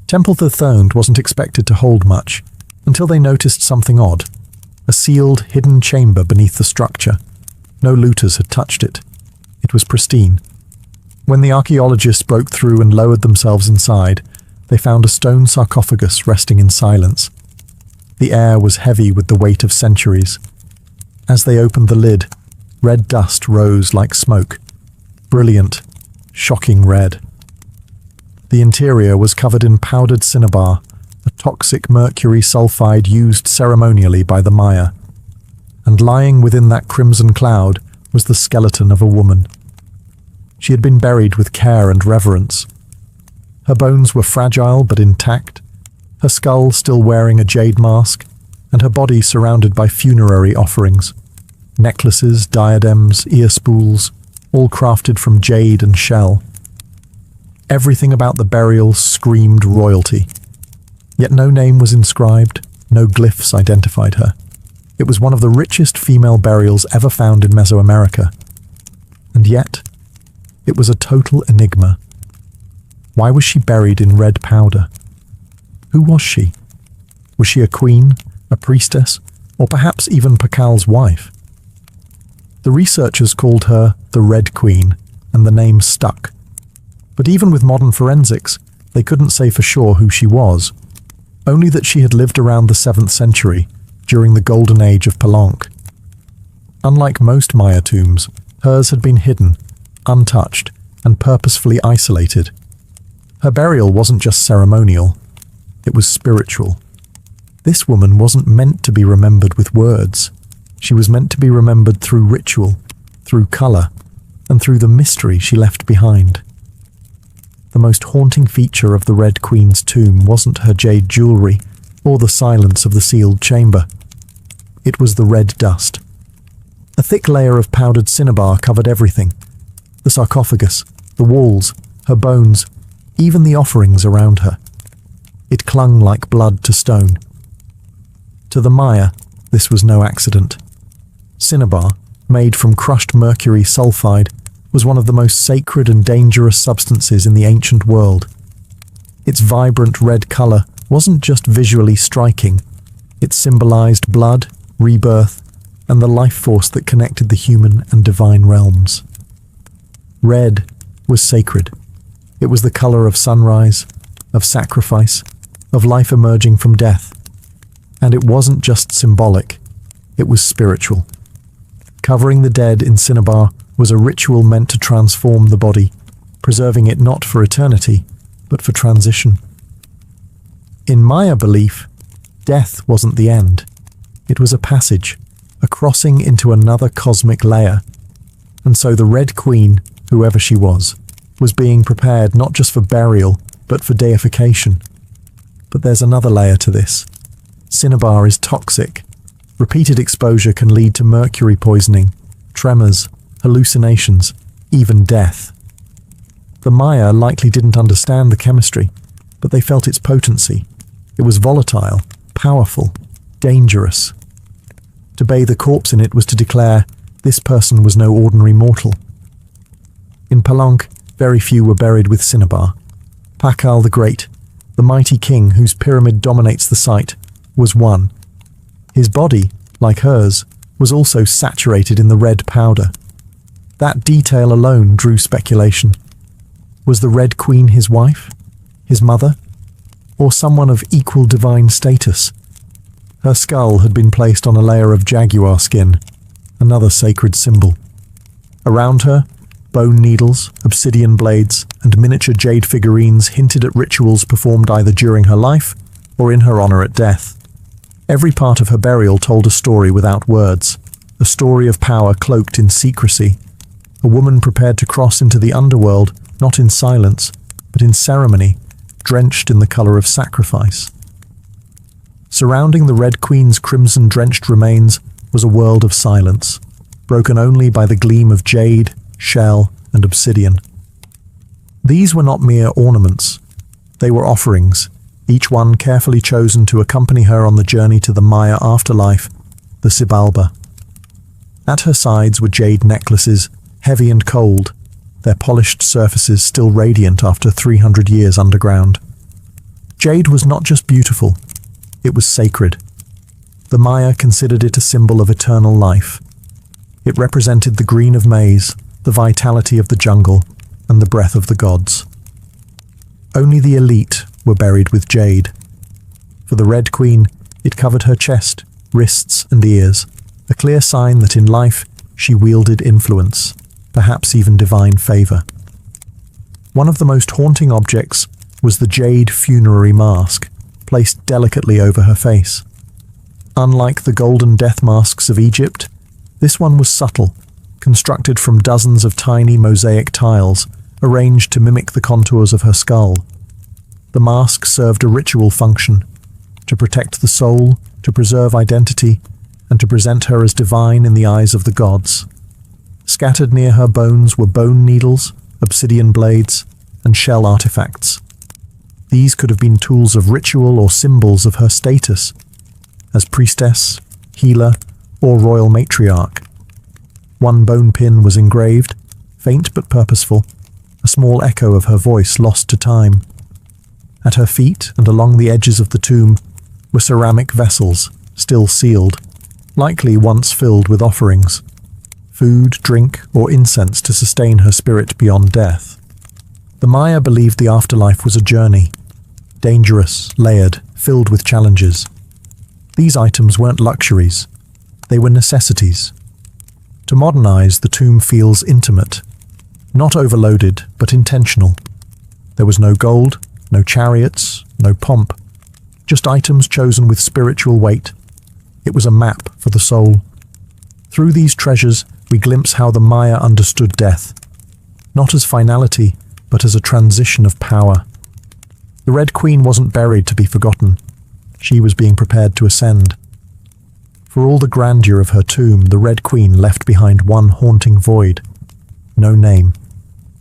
Temple Thrind wasn't expected to hold much, until they noticed something odd, a sealed, hidden chamber beneath the structure. No looters had touched it. It was pristine. When the archaeologists broke through and lowered themselves inside, they found a stone sarcophagus resting in silence. The air was heavy with the weight of centuries. As they opened the lid, red dust rose like smoke. Brilliant, shocking red. The interior was covered in powdered cinnabar, a toxic mercury sulfide used ceremonially by the Maya. And lying within that crimson cloud was the skeleton of a woman. She had been buried with care and reverence. Her bones were fragile but intact, her skull still wearing a jade mask, and her body surrounded by funerary offerings. Necklaces, diadems, ear spools, all crafted from jade and shell. Everything about the burial screamed royalty. Yet no name was inscribed, no glyphs identified her. It was one of the richest female burials ever found in Mesoamerica. And yet, it was a total enigma. Why was she buried in red powder? Who was she? Was she a queen, a priestess, or perhaps even Pakal's wife? The researchers called her the Red Queen, and the name stuck. But even with modern forensics, they couldn't say for sure who she was, only that she had lived around the 7th century, during the golden age of Palenque. Unlike most Maya tombs, hers had been hidden, untouched, and purposefully isolated. Her burial wasn't just ceremonial, it was spiritual. This woman wasn't meant to be remembered with words. She was meant to be remembered through ritual, through color, and through the mystery she left behind. The most haunting feature of the Red Queen's tomb wasn't her jade jewelry or the silence of the sealed chamber. It was the red dust. A thick layer of powdered cinnabar covered everything. The sarcophagus, the walls, her bones, even the offerings around her. It clung like blood to stone. To the Maya, this was no accident. Cinnabar, made from crushed mercury sulfide, was one of the most sacred and dangerous substances in the ancient world. Its vibrant red color wasn't just visually striking. It symbolized blood, rebirth, and the life force that connected the human and divine realms. Red was sacred. It was the color of sunrise, of sacrifice, of life emerging from death. And it wasn't just symbolic, it was spiritual. Covering the dead in cinnabar was a ritual meant to transform the body, preserving it not for eternity, but for transition. In Maya belief, death wasn't the end. It was a passage, a crossing into another cosmic layer. And so the Red Queen, whoever she was being prepared not just for burial, but for deification. But there's another layer to this. Cinnabar is toxic. Repeated exposure can lead to mercury poisoning, tremors, hallucinations, even death. The Maya likely didn't understand the chemistry, but they felt its potency. It was volatile, powerful, dangerous. To bathe a corpse in it was to declare this person was no ordinary mortal. In Palenque, very few were buried with cinnabar. Pakal the Great, the mighty king whose pyramid dominates the site, was one. His body, like hers, was also saturated in the red powder. That detail alone drew speculation. Was the Red Queen his wife? His mother? Or someone of equal divine status? Her skull had been placed on a layer of jaguar skin, another sacred symbol. Around her, bone needles, obsidian blades, and miniature jade figurines hinted at rituals performed either during her life or in her honor at death. Every part of her burial told a story without words, a story of power cloaked in secrecy, a woman prepared to cross into the underworld, not in silence, but in ceremony, drenched in the color of sacrifice. Surrounding the Red Queen's crimson-drenched remains was a world of silence, broken only by the gleam of jade, shell, and obsidian. These were not mere ornaments. They were offerings, each one carefully chosen to accompany her on the journey to the Maya afterlife, the Xibalba. At her sides were jade necklaces, heavy and cold, their polished surfaces still radiant after 300 years underground. Jade was not just beautiful, it was sacred. The Maya considered it a symbol of eternal life. It represented the green of maize, the vitality of the jungle, and the breath of the gods. Only the elite were buried with jade. For the Red Queen, it covered her chest, wrists, and ears, a clear sign that in life she wielded influence, perhaps even divine favor. One of the most haunting objects was the jade funerary mask, placed delicately over her face. Unlike the golden death masks of Egypt, this one was subtle, constructed from dozens of tiny mosaic tiles, arranged to mimic the contours of her skull. The mask served a ritual function, to protect the soul, to preserve identity, and to present her as divine in the eyes of the gods. Scattered near her bones were bone needles, obsidian blades, and shell artifacts. These could have been tools of ritual or symbols of her status, as priestess, healer, or royal matriarch. One bone pin was engraved, faint but purposeful, a small echo of her voice lost to time. At her feet and along the edges of the tomb were ceramic vessels, still sealed, likely once filled with offerings, food, drink, or incense to sustain her spirit beyond death. The Maya believed the afterlife was a journey, dangerous, layered, filled with challenges. These items weren't luxuries, they were necessities. To modernize, the tomb feels intimate, not overloaded, but intentional. There was no gold, no chariots, no pomp, just items chosen with spiritual weight. It was a map for the soul. Through these treasures, we glimpse how the Maya understood death, not as finality, but as a transition of power. The Red Queen wasn't buried to be forgotten. She was being prepared to ascend. For all the grandeur of her tomb, the Red Queen left behind one haunting void. No name.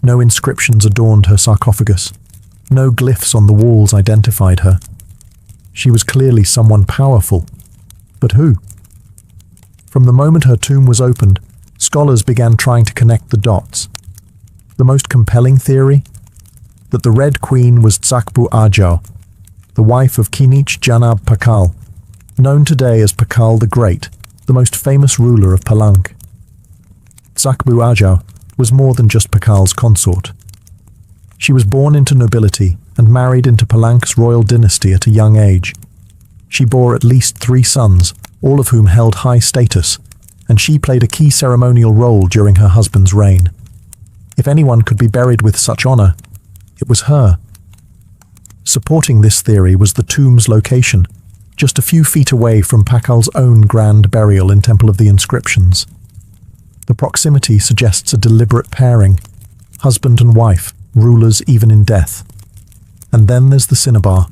No inscriptions adorned her sarcophagus. No glyphs on the walls identified her. She was clearly someone powerful. But who? From the moment her tomb was opened, scholars began trying to connect the dots. The most compelling theory? That the Red Queen was Tsakbu Ajau, the wife of Kinich Janab Pakal, known today as Pakal the Great, the most famous ruler of Palenque. Tsakbu Ajau was more than just Pakal's consort. She was born into nobility and married into Palank's royal dynasty at a young age. She bore at least 3 sons, all of whom held high status, and she played a key ceremonial role during her husband's reign. If anyone could be buried with such honor, it was her. Supporting this theory was the tomb's location, just a few feet away from Pakal's own grand burial in Temple of the Inscriptions. The proximity suggests a deliberate pairing, husband and wife, rulers even in death. And then there's the cinnabar.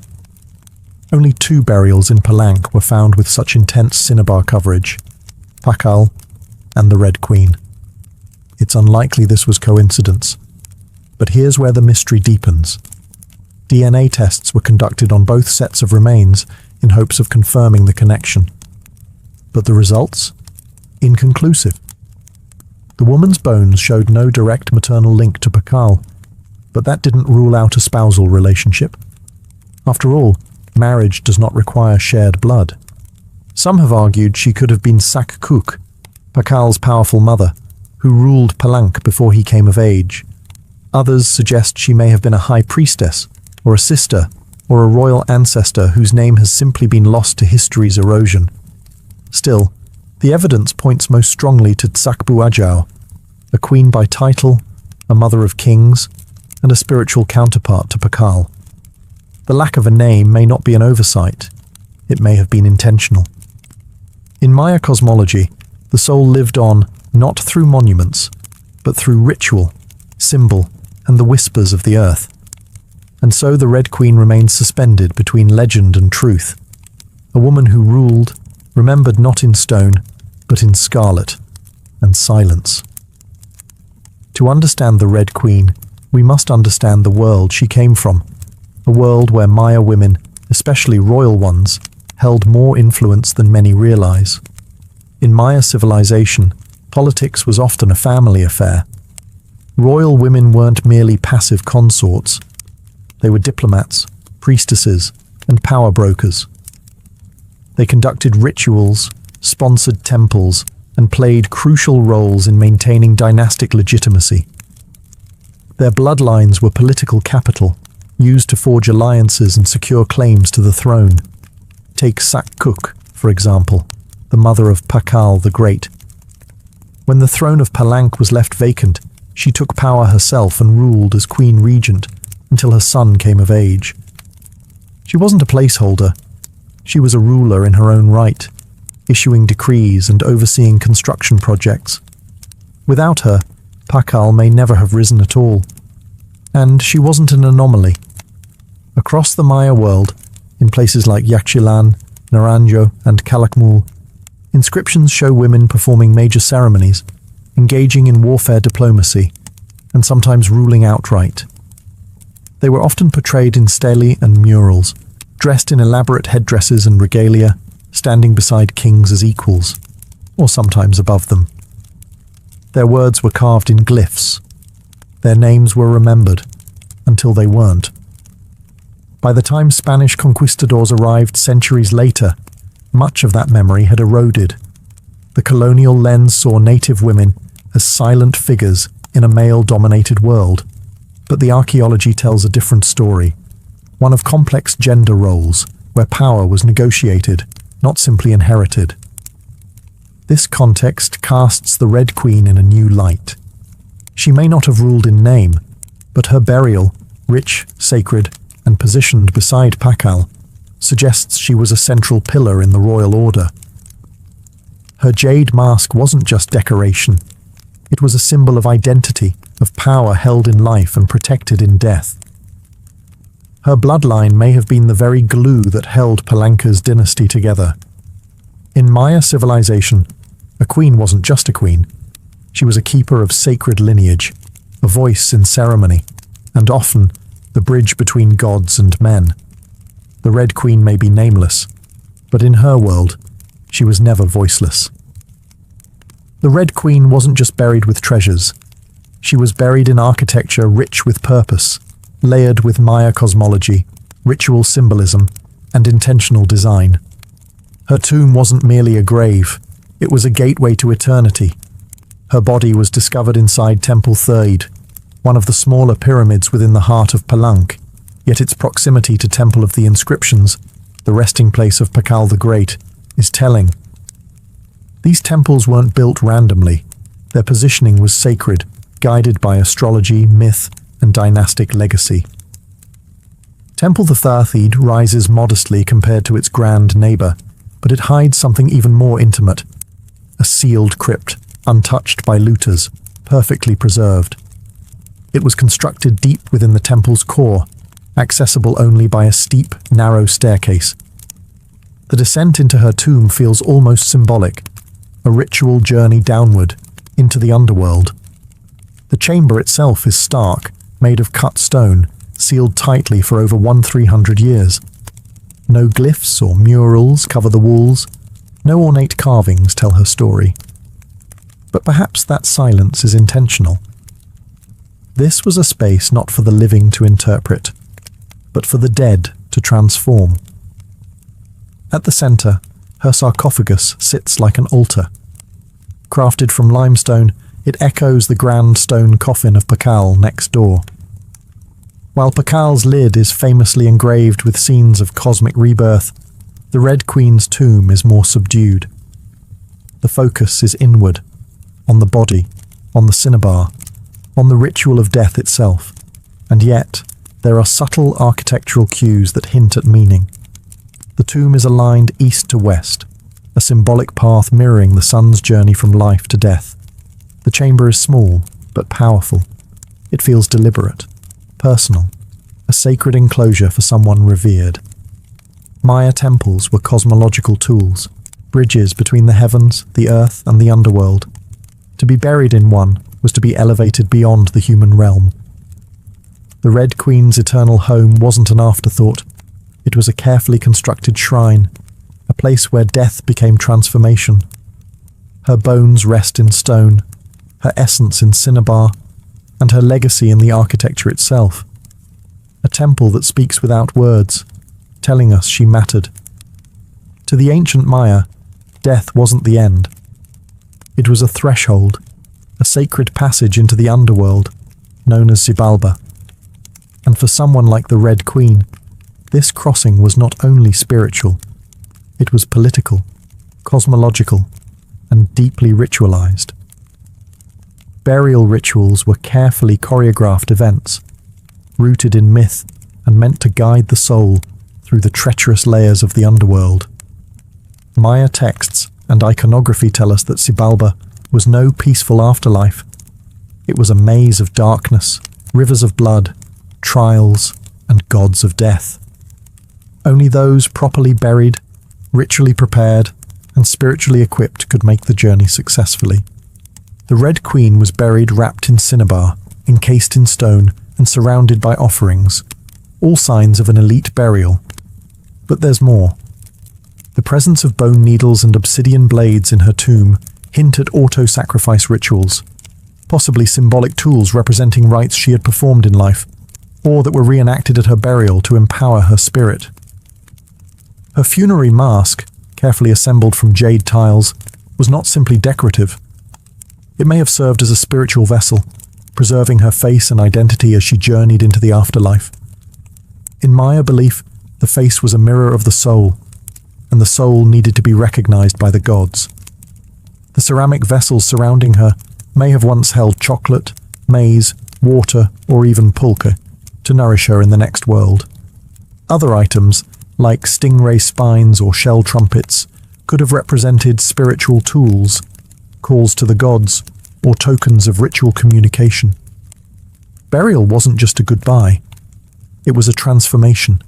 Only 2 burials in Palank were found with such intense cinnabar coverage, Pakal and the Red Queen. It's unlikely this was coincidence. But here's where the mystery deepens. DNA tests were conducted on both sets of remains in hopes of confirming the connection. But the results? Inconclusive. The woman's bones showed no direct maternal link to Pakal, but that didn't rule out a spousal relationship. After all, marriage does not require shared blood. Some have argued she could have been Sakkuk, Pakal's powerful mother, who ruled Palank before he came of age. Others suggest she may have been a high priestess, or a sister, or a royal ancestor whose name has simply been lost to history's erosion. Still, the evidence points most strongly to Tsakbu Ajau, a queen by title, a mother of kings, and a spiritual counterpart to Pakal. The lack of a name may not be an oversight. It may have been intentional. In Maya cosmology, the soul lived on not through monuments, but through ritual, symbol, and the whispers of the earth. And so the Red Queen remained suspended between legend and truth. A woman who ruled, remembered not in stone, but in scarlet and silence. To understand the Red Queen, we must understand the world she came from, a world where Maya women, especially royal ones, held more influence than many realize. In Maya civilization, politics was often a family affair. Royal women weren't merely passive consorts. They were diplomats, priestesses, and power brokers. They conducted rituals, sponsored temples, and played crucial roles in maintaining dynastic legitimacy. Their bloodlines were political capital, used to forge alliances and secure claims to the throne. Take Sakkuk, for example, the mother of Pakal the Great. When the throne of Palank was left vacant, she took power herself and ruled as queen regent until her son came of age. She wasn't a placeholder. She was a ruler in her own right, issuing decrees and overseeing construction projects. Without her, Pakal may never have risen at all. And she wasn't an anomaly. Across the Maya world, in places like Yaxchilan, Naranjo, and Calakmul, inscriptions show women performing major ceremonies, engaging in warfare diplomacy, and sometimes ruling outright. They were often portrayed in stelae and murals, dressed in elaborate headdresses and regalia, standing beside kings as equals, or sometimes above them. Their words were carved in glyphs. Their names were remembered, until they weren't. By the time Spanish conquistadors arrived centuries later, much of that memory had eroded. The colonial lens saw native women as silent figures in a male-dominated world, but the archaeology tells a different story, one of complex gender roles, where power was negotiated, not simply inherited. This context casts the Red Queen in a new light. She may not have ruled in name, but her burial, rich, sacred, and positioned beside Pakal, suggests she was a central pillar in the royal order. Her jade mask wasn't just decoration. It was a symbol of identity, of power held in life and protected in death. Her bloodline may have been the very glue that held Palanka's dynasty together. In Maya civilization, a queen wasn't just a queen. She was a keeper of sacred lineage, a voice in ceremony, and often the bridge between gods and men. The Red Queen may be nameless, but in her world, she was never voiceless. The Red Queen wasn't just buried with treasures. She was buried in architecture rich with purpose, layered with Maya cosmology, ritual symbolism, and intentional design. Her tomb wasn't merely a grave, it was a gateway to eternity. Her body was discovered inside Temple Third, one of the smaller pyramids within the heart of Palenque, yet its proximity to Temple of the Inscriptions, the resting place of Pakal the Great, is telling. These temples weren't built randomly. Their positioning was sacred, guided by astrology, myth, and dynastic legacy. Temple the Third rises modestly compared to its grand neighbor, but it hides something even more intimate, a sealed crypt, untouched by looters, perfectly preserved. It was constructed deep within the temple's core, accessible only by a steep, narrow staircase. The descent into her tomb feels almost symbolic, a ritual journey downward, into the underworld. The chamber itself is stark, made of cut stone, sealed tightly for over 1,300 years. No glyphs or murals cover the walls, no ornate carvings tell her story. But perhaps that silence is intentional. This was a space not for the living to interpret, but for the dead to transform. At the center, her sarcophagus sits like an altar. Crafted from limestone, it echoes the grand stone coffin of Pakal next door. While Pakal's lid is famously engraved with scenes of cosmic rebirth, the Red Queen's tomb is more subdued. The focus is inward, on the body, on the cinnabar, on the ritual of death itself, and yet there are subtle architectural cues that hint at meaning. The tomb is aligned east to west, a symbolic path mirroring the sun's journey from life to death. The chamber is small, but powerful. It feels deliberate, personal, a sacred enclosure for someone revered. Maya temples were cosmological tools, bridges between the heavens, the earth, and the underworld. To be buried in one was to be elevated beyond the human realm. The Red Queen's eternal home wasn't an afterthought. It was a carefully constructed shrine, a place where death became transformation. Her bones rest in stone, her essence in cinnabar, and her legacy in the architecture itself. A temple that speaks without words, telling us she mattered. To the ancient Maya, death wasn't the end. It was a threshold, a sacred passage into the underworld, known as Xibalba. And for someone like the Red Queen, this crossing was not only spiritual, it was political, cosmological, and deeply ritualized. Burial rituals were carefully choreographed events, rooted in myth and meant to guide the soul through the treacherous layers of the underworld. Maya texts and iconography tell us that Xibalba was no peaceful afterlife. It was a maze of darkness, rivers of blood, trials, and gods of death. Only those properly buried, ritually prepared, and spiritually equipped could make the journey successfully. The Red Queen was buried wrapped in cinnabar, encased in stone, and surrounded by offerings, all signs of an elite burial. But there's more. The presence of bone needles and obsidian blades in her tomb hint at auto-sacrifice rituals, possibly symbolic tools representing rites she had performed in life, or that were reenacted at her burial to empower her spirit. Her funerary mask, carefully assembled from jade tiles, was not simply decorative. It may have served as a spiritual vessel, preserving her face and identity as she journeyed into the afterlife. In Maya belief, the face was a mirror of the soul, and the soul needed to be recognized by the gods. The ceramic vessels surrounding her may have once held chocolate, maize, water, or even pulque to nourish her in the next world. Other items, like stingray spines or shell trumpets, could have represented spiritual tools, calls to the gods, or tokens of ritual communication. Burial wasn't just a goodbye. It was a transformation.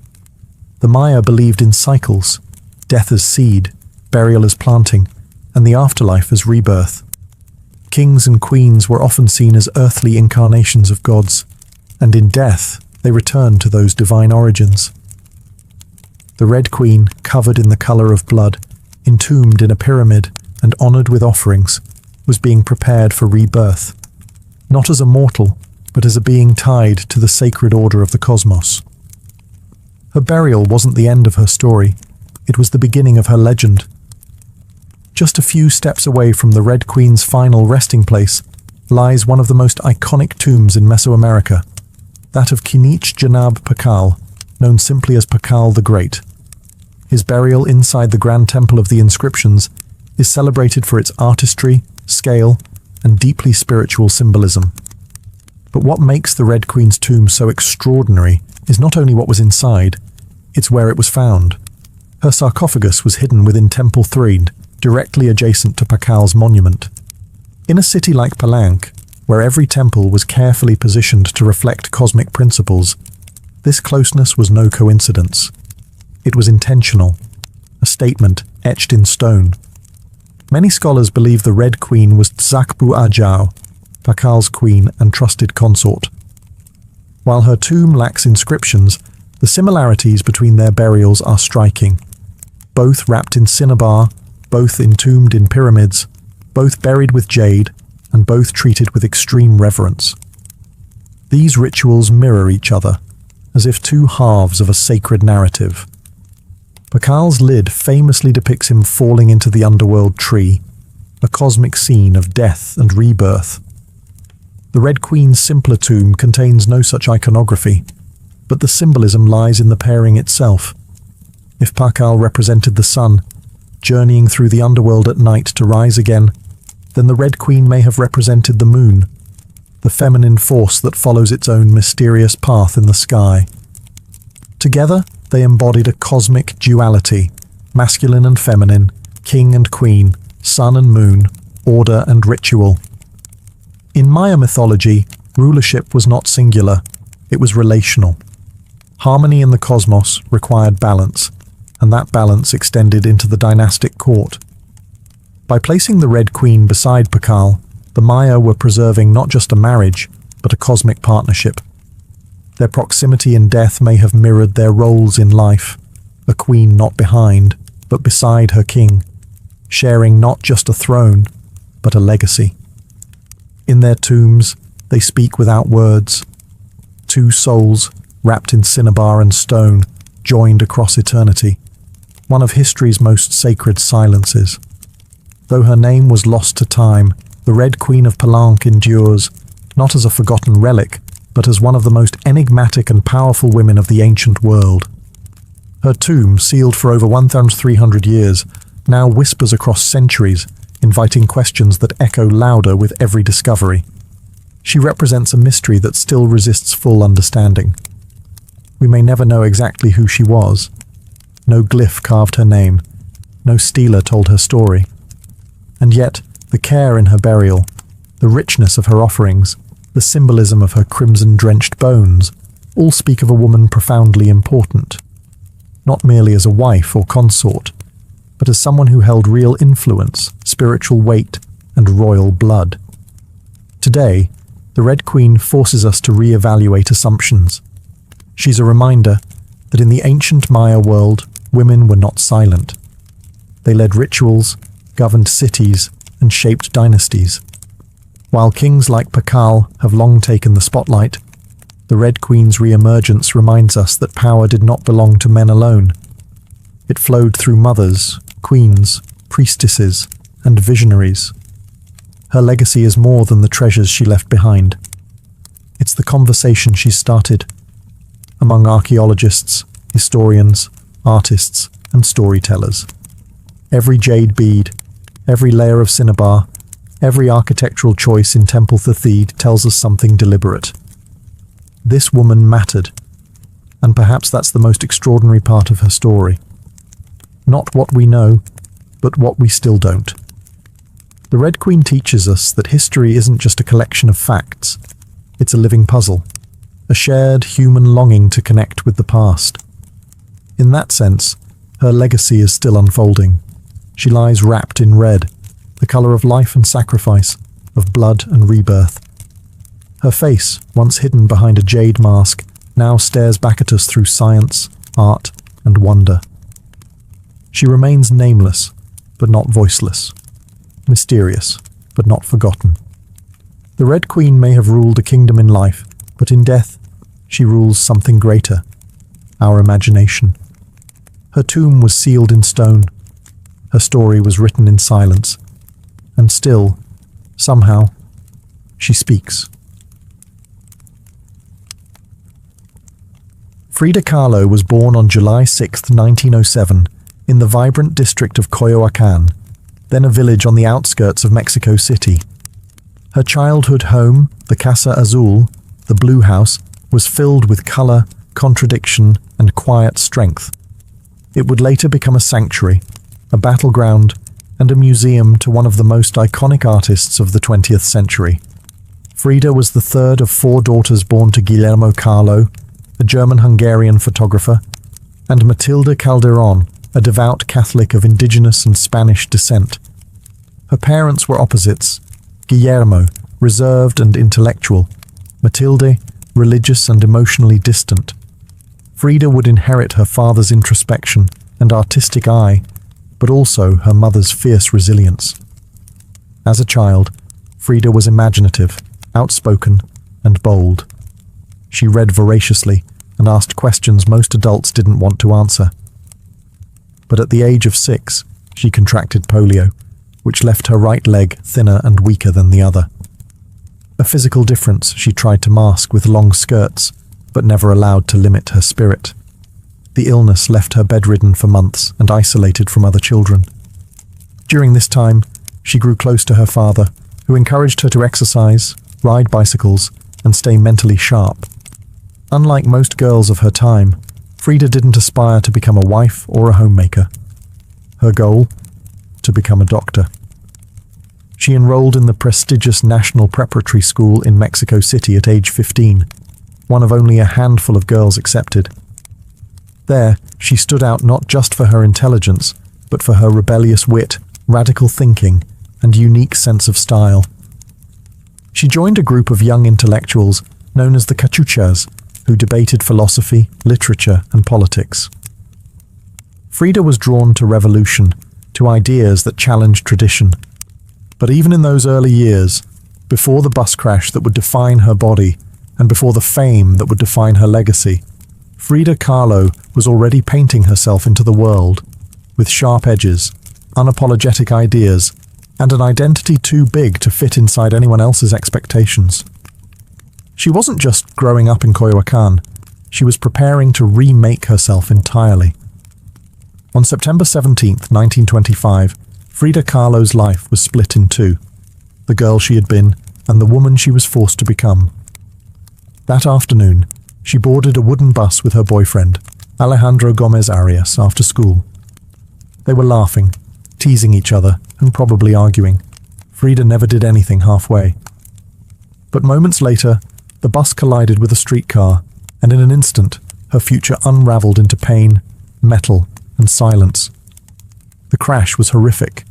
The Maya believed in cycles, death as seed, burial as planting, and the afterlife as rebirth. Kings and queens were often seen as earthly incarnations of gods, and in death they returned to those divine origins. The Red Queen, covered in the color of blood, entombed in a pyramid and honored with offerings, was being prepared for rebirth, not as a mortal, but as a being tied to the sacred order of the cosmos. Her burial wasn't the end of her story, it was the beginning of her legend. Just a few steps away from the Red Queen's final resting place lies one of the most iconic tombs in Mesoamerica, that of Kinich Janab Pakal, known simply as Pakal the Great. His burial inside the Grand Temple of the Inscriptions is celebrated for its artistry, scale, and deeply spiritual symbolism. But what makes the Red Queen's tomb so extraordinary is not only what was inside, it's where it was found. Her sarcophagus was hidden within Temple 3, directly adjacent to Pakal's monument. In a city like Palanque, where every temple was carefully positioned to reflect cosmic principles, this closeness was no coincidence. It was intentional, a statement etched in stone. Many scholars believe the Red Queen was Tzakbu Ajao, Pakal's queen and trusted consort. While her tomb lacks inscriptions, the similarities between their burials are striking. Both wrapped in cinnabar, both entombed in pyramids, both buried with jade, and both treated with extreme reverence. These rituals mirror each other, as if two halves of a sacred narrative. Pakal's lid famously depicts him falling into the underworld tree, a cosmic scene of death and rebirth. The Red Queen's simpler tomb contains no such iconography, but the symbolism lies in the pairing itself. If Pakal represented the sun, journeying through the underworld at night to rise again, then the Red Queen may have represented the moon, the feminine force that follows its own mysterious path in the sky. Together, they embodied a cosmic duality, masculine and feminine, king and queen, sun and moon, order and ritual. In Maya mythology, rulership was not singular, it was relational. Harmony in the cosmos required balance, and that balance extended into the dynastic court. By placing the Red Queen beside Pakal, the Maya were preserving not just a marriage, but a cosmic partnership. Their proximity in death may have mirrored their roles in life, a queen not behind, but beside her king, sharing not just a throne, but a legacy. In their tombs, they speak without words. Two souls, wrapped in cinnabar and stone, joined across eternity, one of history's most sacred silences. Though her name was lost to time, the Red Queen of Palanque endures, not as a forgotten relic, but as one of the most enigmatic and powerful women of the ancient world. Her tomb, sealed for over 1,300 years, now whispers across centuries, inviting questions that echo louder with every discovery. She represents a mystery that still resists full understanding. We may never know exactly who she was. No glyph carved her name, no stela told her story. And yet, the care in her burial, the richness of her offerings, the symbolism of her crimson-drenched bones, all speak of a woman profoundly important. Not merely as a wife or consort, but as someone who held real influence, spiritual weight, and royal blood. Today, the Red Queen forces us to re-evaluate assumptions. She's a reminder that in the ancient Maya world, women were not silent. They led rituals, governed cities, and shaped dynasties. While kings like Pakal have long taken the spotlight, the Red Queen's re-emergence reminds us that power did not belong to men alone. It flowed through mothers, queens, priestesses, and visionaries. Her legacy is more than the treasures she left behind. It's the conversation she started among archaeologists, historians, artists, and storytellers. Every jade bead, every layer of cinnabar, every architectural choice in Temple Thethid tells us something deliberate. This woman mattered, and perhaps that's the most extraordinary part of her story. Not what we know, but what we still don't. The Red Queen teaches us that history isn't just a collection of facts, it's a living puzzle, a shared human longing to connect with the past. In that sense, her legacy is still unfolding. She lies wrapped in red, the color of life and sacrifice, of blood and rebirth. Her face, once hidden behind a jade mask, now stares back at us through science, art, and wonder. She remains nameless, but not voiceless, mysterious, but not forgotten. The Red Queen may have ruled a kingdom in life, but in death, she rules something greater, our imagination. Her tomb was sealed in stone, Her story was written in silence. And still, somehow, she speaks. Frida Kahlo was born on July 6, 1907, in the vibrant district of Coyoacán, then a village on the outskirts of Mexico City. Her childhood home, the Casa Azul, the Blue House, was filled with color, contradiction, and quiet strength. It would later become a sanctuary, a battleground, and a museum to one of the most iconic artists of the 20th century. Frida was the third of 4 daughters born to Guillermo Kahlo, a German-Hungarian photographer, and Matilde Calderón, a devout Catholic of indigenous and Spanish descent. Her parents were opposites: Guillermo, reserved and intellectual; Matilde, religious and emotionally distant. Frida would inherit her father's introspection and artistic eye, but also her mother's fierce resilience. As a child, Frida was imaginative, outspoken, and bold. She read voraciously and asked questions most adults didn't want to answer. But at the age of 6, she contracted polio, which left her right leg thinner and weaker than the other. A physical difference she tried to mask with long skirts, but never allowed to limit her spirit. The illness left her bedridden for months and isolated from other children. During this time, she grew close to her father, who encouraged her to exercise, ride bicycles, and stay mentally sharp. Unlike most girls of her time, Frida didn't aspire to become a wife or a homemaker. Her goal? To become a doctor. She enrolled in the prestigious National Preparatory School in Mexico City at age 15, one of only a handful of girls accepted. There, she stood out not just for her intelligence, but for her rebellious wit, radical thinking, and unique sense of style. She joined a group of young intellectuals known as the Cachuchas, who debated philosophy, literature, and politics. Frida was drawn to revolution, to ideas that challenged tradition. But even in those early years, before the bus crash that would define her body, and before the fame that would define her legacy, Frida Kahlo was already painting herself into the world, with sharp edges, unapologetic ideas, and an identity too big to fit inside anyone else's expectations. She wasn't just growing up in Coyoacán, she was preparing to remake herself entirely. On September 17, 1925, Frida Kahlo's life was split in two: the girl she had been and the woman she was forced to become. That afternoon, she boarded a wooden bus with her boyfriend, Alejandro Gomez Arias, after school. They were laughing, teasing each other, and probably arguing. Frida never did anything halfway. But moments later, the bus collided with a streetcar, and in an instant, her future unraveled into pain, metal, and silence. The crash was horrific.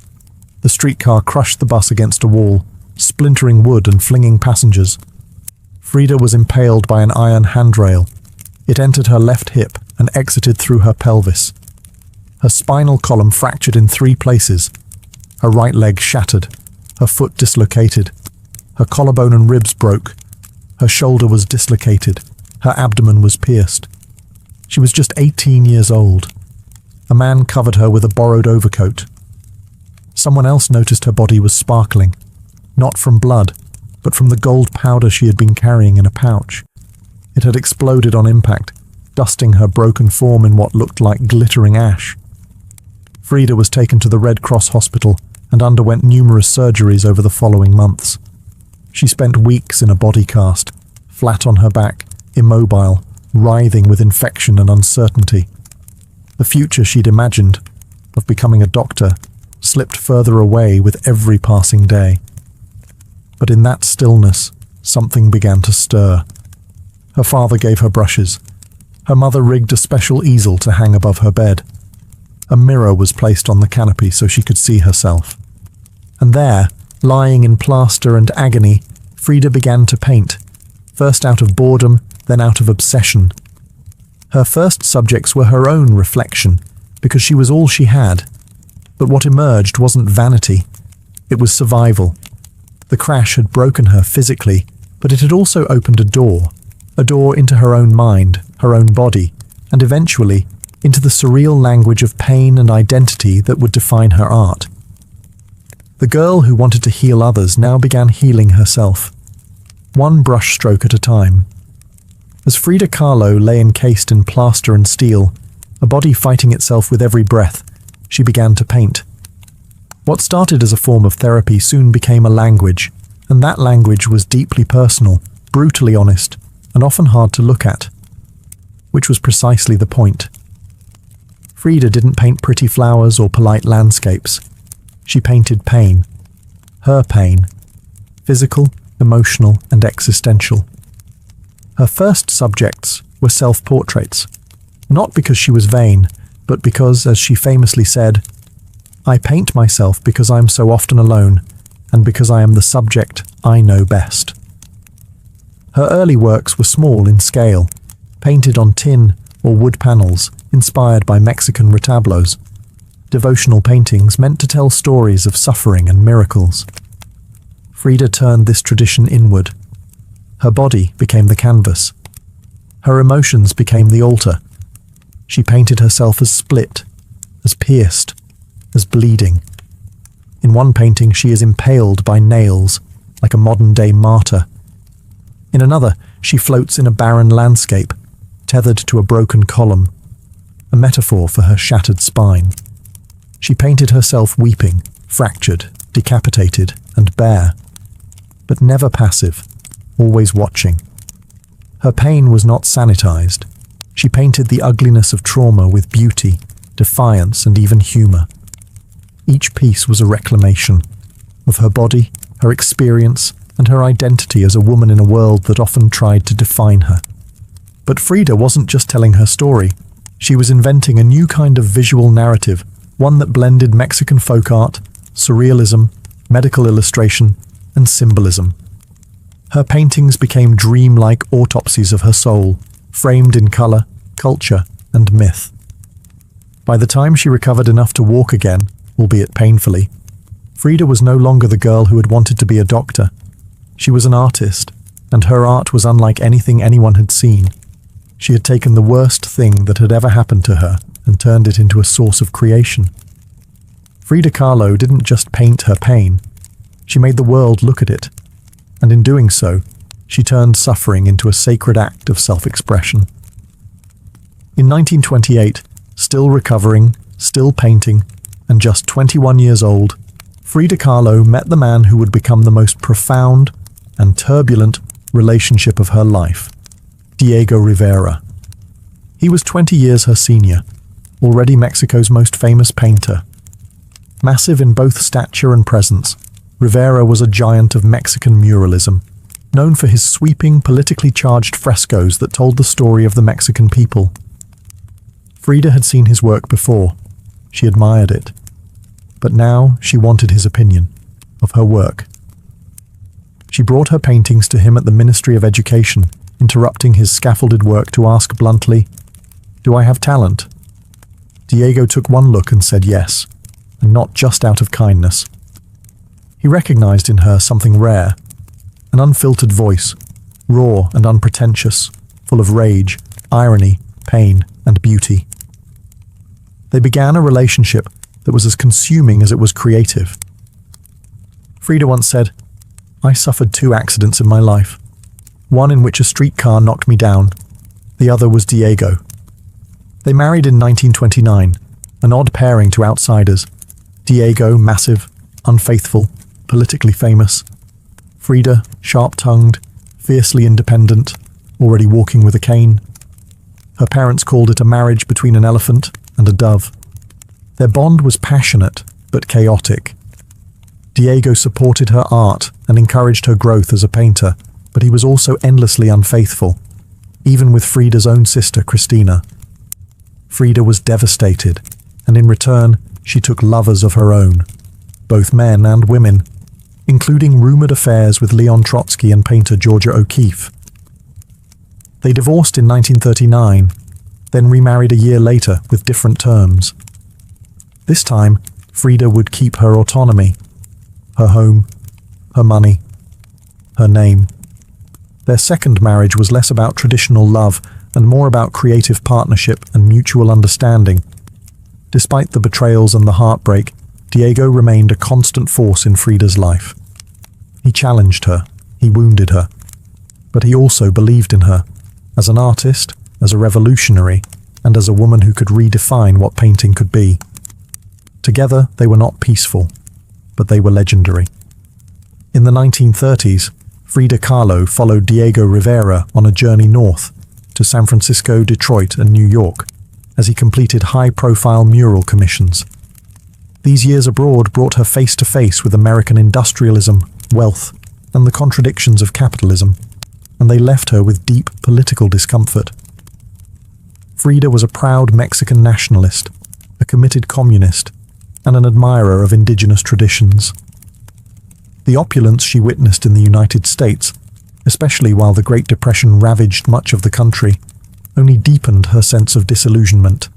The streetcar crushed the bus against a wall, splintering wood and flinging passengers. Frida was impaled by an iron handrail. It entered her left hip and exited through her pelvis. Her spinal column fractured in 3 places. Her right leg shattered, her foot dislocated, her collarbone and ribs broke, her shoulder was dislocated, her abdomen was pierced. She was just 18 years old. A man covered her with a borrowed overcoat. Someone else noticed her body was sparkling, not from blood, but from the gold powder she had been carrying in a pouch. It had exploded on impact, dusting her broken form in what looked like glittering ash. Frida was taken to the Red Cross hospital and underwent numerous surgeries over the following months. She spent weeks in a body cast, flat on her back, immobile, writhing with infection and uncertainty. The future she'd imagined, of becoming a doctor, slipped further away with every passing day. But in that stillness, something began to stir. Her father gave her brushes. Her mother rigged a special easel to hang above her bed. A mirror was placed on the canopy so she could see herself. And there, lying in plaster and agony, Frida began to paint, first out of boredom, then out of obsession. Her first subjects were her own reflection, because she was all she had. But what emerged wasn't vanity, it was survival. The crash had broken her physically, but it had also opened a door into her own mind, her own body, and eventually into the surreal language of pain and identity that would define her art. The girl who wanted to heal others now began healing herself, one brushstroke at a time. As Frida Kahlo lay encased in plaster and steel, a body fighting itself with every breath, she began to paint. What started as a form of therapy soon became a language, and that language was deeply personal, brutally honest, and often hard to look at. Which was precisely the point. Frida didn't paint pretty flowers or polite landscapes. She painted pain. Her pain. Physical, emotional, and existential. Her first subjects were self-portraits, not because she was vain, but because, as she famously said, "I paint myself because I am so often alone, and because I am the subject I know best." Her early works were small in scale, painted on tin or wood panels, inspired by Mexican retablos. Devotional paintings meant to tell stories of suffering and miracles. Frida turned this tradition inward. Her body became the canvas. Her emotions became the altar. She painted herself as split, as pierced, as bleeding. In one painting, she is impaled by nails, like a modern-day martyr. In another, she floats in a barren landscape, tethered to a broken column, a metaphor for her shattered spine. She painted herself weeping, fractured, decapitated, and bare, but never passive, always watching. Her pain was not sanitized. She painted the ugliness of trauma with beauty, defiance, and even humor. Each piece was a reclamation of her body, her experience, and her identity as a woman in a world that often tried to define her. But Frida wasn't just telling her story. She was inventing a new kind of visual narrative, one that blended Mexican folk art, surrealism, medical illustration, and symbolism. Her paintings became dreamlike autopsies of her soul, framed in color, culture, and myth. By the time she recovered enough to walk again, albeit painfully, Frida was no longer the girl who had wanted to be a doctor. She was an artist, and her art was unlike anything anyone had seen. She had taken the worst thing that had ever happened to her and turned it into a source of creation. Frida Kahlo didn't just paint her pain. She made the world look at it, and in doing so, she turned suffering into a sacred act of self-expression. In 1928, still recovering, still painting, and just 21 years old, Frida Kahlo met the man who would become the most profound and turbulent relationship of her life, Diego Rivera. He was 20 years her senior, already Mexico's most famous painter. Massive in both stature and presence, Rivera was a giant of Mexican muralism, known for his sweeping, politically charged frescoes that told the story of the Mexican people. Frida had seen his work before. She admired it. But now she wanted his opinion of her work. She brought her paintings to him at the Ministry of Education, interrupting his scaffolded work to ask bluntly, "Do I have talent?" Diego took one look and said yes, and not just out of kindness. He recognized in her something rare, an unfiltered voice, raw and unpretentious, full of rage, irony, pain, and beauty. They began a relationship that was as consuming as it was creative. Frida once said, "I suffered 2 accidents in my life, one in which a streetcar knocked me down. The other was Diego." They married in 1929, an odd pairing to outsiders. Diego, massive, unfaithful, politically famous. Frida, sharp-tongued, fiercely independent, already walking with a cane. Her parents called it a marriage between an elephant and a dove. Their bond was passionate, but chaotic. Diego supported her art and encouraged her growth as a painter, but he was also endlessly unfaithful, even with Frida's own sister, Christina. Frida was devastated, and in return, she took lovers of her own, both men and women, including rumored affairs with Leon Trotsky and painter Georgia O'Keeffe. They divorced in 1939, then remarried a year later with different terms. This time, Frida would keep her autonomy, her home, her money, her name. Their second marriage was less about traditional love and more about creative partnership and mutual understanding. Despite the betrayals and the heartbreak, Diego remained a constant force in Frida's life. He challenged her, he wounded her, but he also believed in her, as an artist, as a revolutionary, and as a woman who could redefine what painting could be. Together, they were not peaceful, but they were legendary. In the 1930s, Frida Kahlo followed Diego Rivera on a journey north to San Francisco, Detroit, and New York as he completed high-profile mural commissions. These years abroad brought her face-to-face with American industrialism, wealth, and the contradictions of capitalism, and they left her with deep political discomfort. Frida was a proud Mexican nationalist, a committed communist, and an admirer of indigenous traditions. The opulence she witnessed in the United States, especially while the Great Depression ravaged much of the country, only deepened her sense of disillusionment.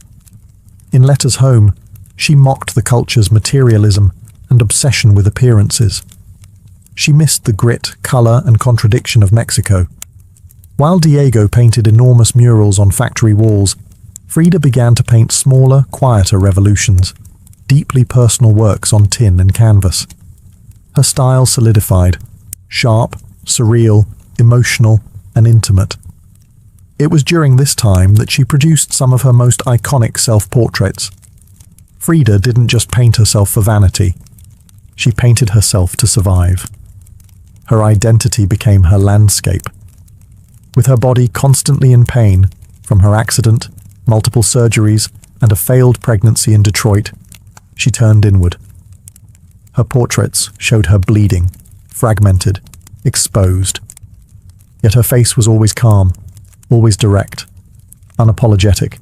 In letters home, she mocked the culture's materialism and obsession with appearances. She missed the grit, color, and contradiction of Mexico. While Diego painted enormous murals on factory walls, Frida began to paint smaller, quieter revolutions, deeply personal works on tin and canvas. Her style solidified, sharp, surreal, emotional, and intimate. It was during this time that she produced some of her most iconic self-portraits. Frida didn't just paint herself for vanity. She painted herself to survive. Her identity became her landscape. With her body constantly in pain from her accident, multiple surgeries, and a failed pregnancy in Detroit, she turned inward. Her portraits showed her bleeding, fragmented, exposed. Yet her face was always calm, always direct, unapologetic.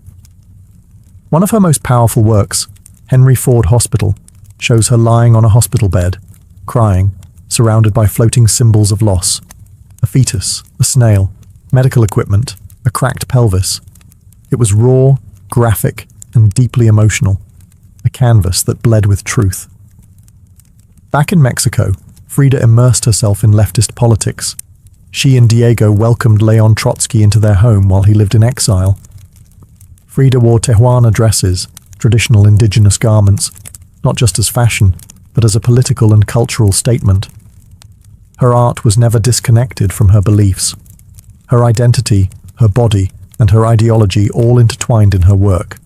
One of her most powerful works, Henry Ford Hospital, shows her lying on a hospital bed, crying, surrounded by floating symbols of loss. A fetus, a snail, medical equipment, a cracked pelvis. It was raw, graphic, and deeply emotional, a canvas that bled with truth. Back in Mexico, Frida immersed herself in leftist politics. She and Diego welcomed Leon Trotsky into their home while he lived in exile. Frida wore Tijuana dresses, traditional indigenous garments, not just as fashion, but as a political and cultural statement. Her art was never disconnected from her beliefs. Her identity, her body, and her ideology all intertwined in her work.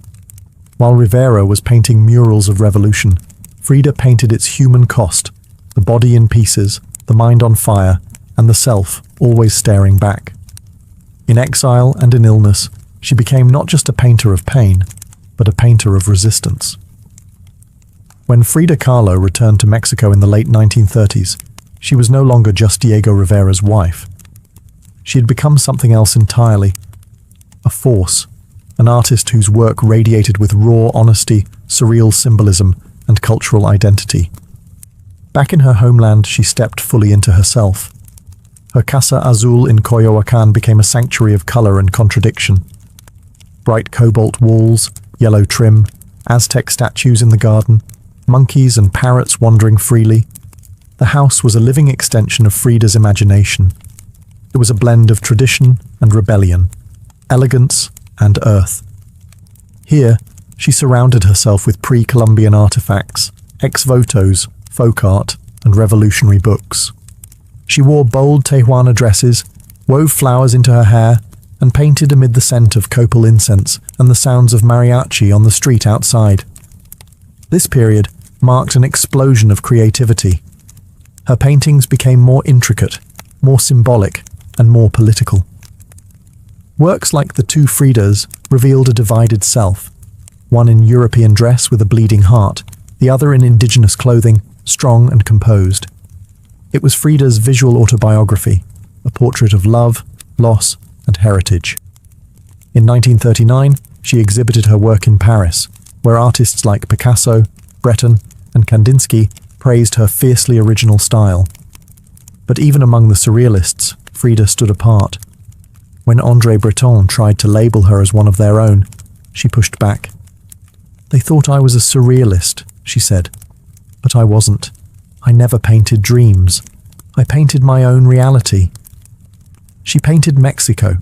While Rivera was painting murals of revolution, Frida painted its human cost, the body in pieces, the mind on fire, and the self always staring back. In exile and in illness, she became not just a painter of pain, but a painter of resistance. When Frida Kahlo returned to Mexico in the late 1930s, she was no longer just Diego Rivera's wife. She had become something else entirely, a force, an artist whose work radiated with raw honesty, surreal symbolism, and cultural identity. Back in her homeland, she stepped fully into herself. Her Casa Azul in Coyoacán became a sanctuary of color and contradiction. Bright cobalt walls, yellow trim, Aztec statues in the garden, monkeys and parrots wandering freely. The house was a living extension of Frida's imagination. It was a blend of tradition and rebellion, elegance and earth. Here, she surrounded herself with pre-Columbian artifacts, ex-votos, folk art, and revolutionary books. She wore bold Tijuana dresses, wove flowers into her hair, and painted amid the scent of copal incense and the sounds of mariachi on the street outside. This period marked an explosion of creativity. Her paintings became more intricate, more symbolic, and more political. Works like the two Fridas revealed a divided self, one in European dress with a bleeding heart, the other in indigenous clothing, strong and composed. It was Frida's visual autobiography, a portrait of love, loss, and heritage. In 1939, she exhibited her work in Paris, where artists like Picasso, Breton, and Kandinsky praised her fiercely original style. But even among the surrealists, Frida stood apart. When André Breton tried to label her as one of their own, she pushed back. "They thought I was a surrealist," she said. "But I wasn't. I never painted dreams. I painted my own reality." She painted Mexico,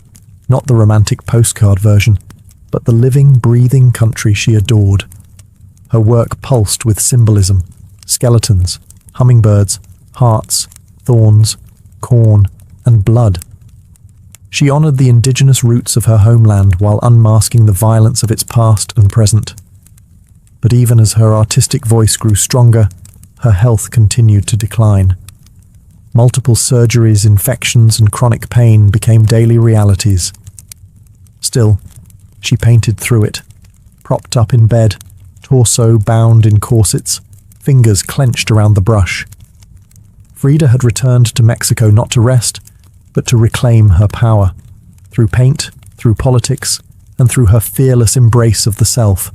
not the romantic postcard version, but the living, breathing country she adored. Her work pulsed with symbolism, skeletons, hummingbirds, hearts, thorns, corn, and blood. She honored the indigenous roots of her homeland while unmasking the violence of its past and present. But even as her artistic voice grew stronger, her health continued to decline. Multiple surgeries, infections, and chronic pain became daily realities. Still, she painted through it, propped up in bed, torso bound in corsets, fingers clenched around the brush. Frida had returned to Mexico not to rest, but to reclaim her power, through paint, through politics, and through her fearless embrace of the self.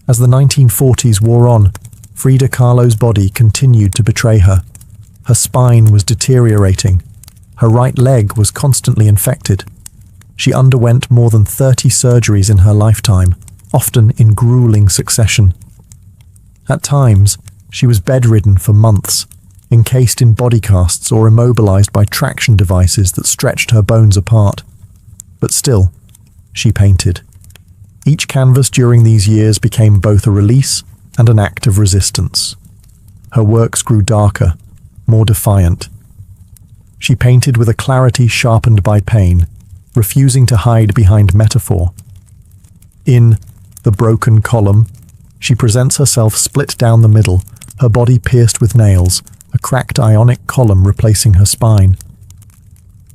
As the 1940s wore on, Frida Kahlo's body continued to betray her. Her spine was deteriorating. Her right leg was constantly infected. She underwent more than 30 surgeries in her lifetime, often in grueling succession. At times, she was bedridden for months, encased in body casts or immobilized by traction devices that stretched her bones apart. But still, she painted. Each canvas during these years became both a release and an act of resistance. Her works grew darker, more defiant. She painted with a clarity sharpened by pain, refusing to hide behind metaphor. In The Broken Column, she presents herself split down the middle, her body pierced with nails, a cracked ionic column replacing her spine.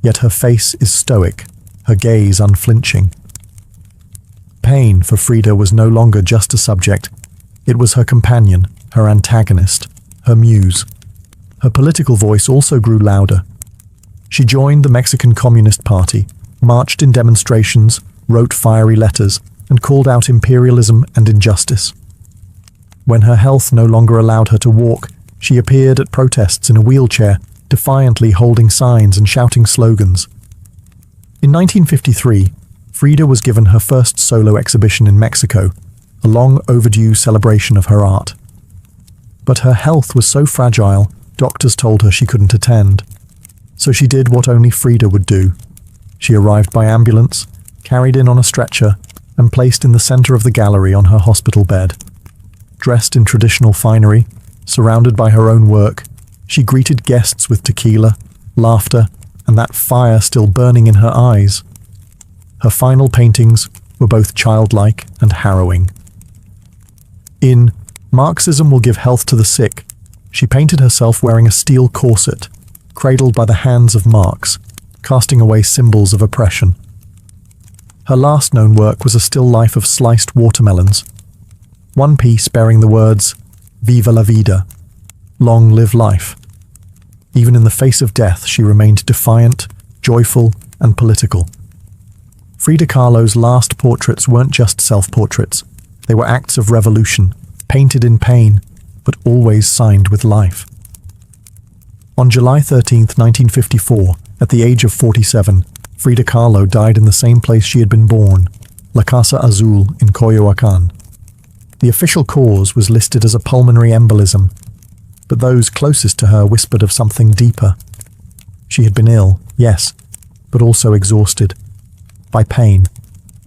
Yet her face is stoic, her gaze unflinching. Pain for Frida was no longer just a subject. It was her companion, her antagonist, her muse. Her political voice also grew louder. She joined the Mexican Communist Party, marched in demonstrations, wrote fiery letters, and called out imperialism and injustice. When her health no longer allowed her to walk, she appeared at protests in a wheelchair, defiantly holding signs and shouting slogans. In 1953, Frida was given her first solo exhibition in Mexico, a long overdue celebration of her art. But her health was so fragile, doctors told her she couldn't attend. So she did what only Frida would do. She arrived by ambulance, carried in on a stretcher, and placed in the center of the gallery on her hospital bed. Dressed in traditional finery, surrounded by her own work, she greeted guests with tequila, laughter, and that fire still burning in her eyes. Her final paintings were both childlike and harrowing. In Marxism Will Give Health to the Sick, she painted herself wearing a steel corset, cradled by the hands of Marx, casting away symbols of oppression. Her last known work was a still life of sliced watermelons, one piece bearing the words, "Viva la vida," long live life. Even in the face of death, she remained defiant, joyful, and political. Frida Kahlo's last portraits weren't just self-portraits. They were acts of revolution, painted in pain, but always signed with life. On July 13, 1954, at the age of 47, Frida Kahlo died in the same place she had been born, La Casa Azul in Coyoacán. The official cause was listed as a pulmonary embolism, but those closest to her whispered of something deeper. She had been ill, yes, but also exhausted. By pain,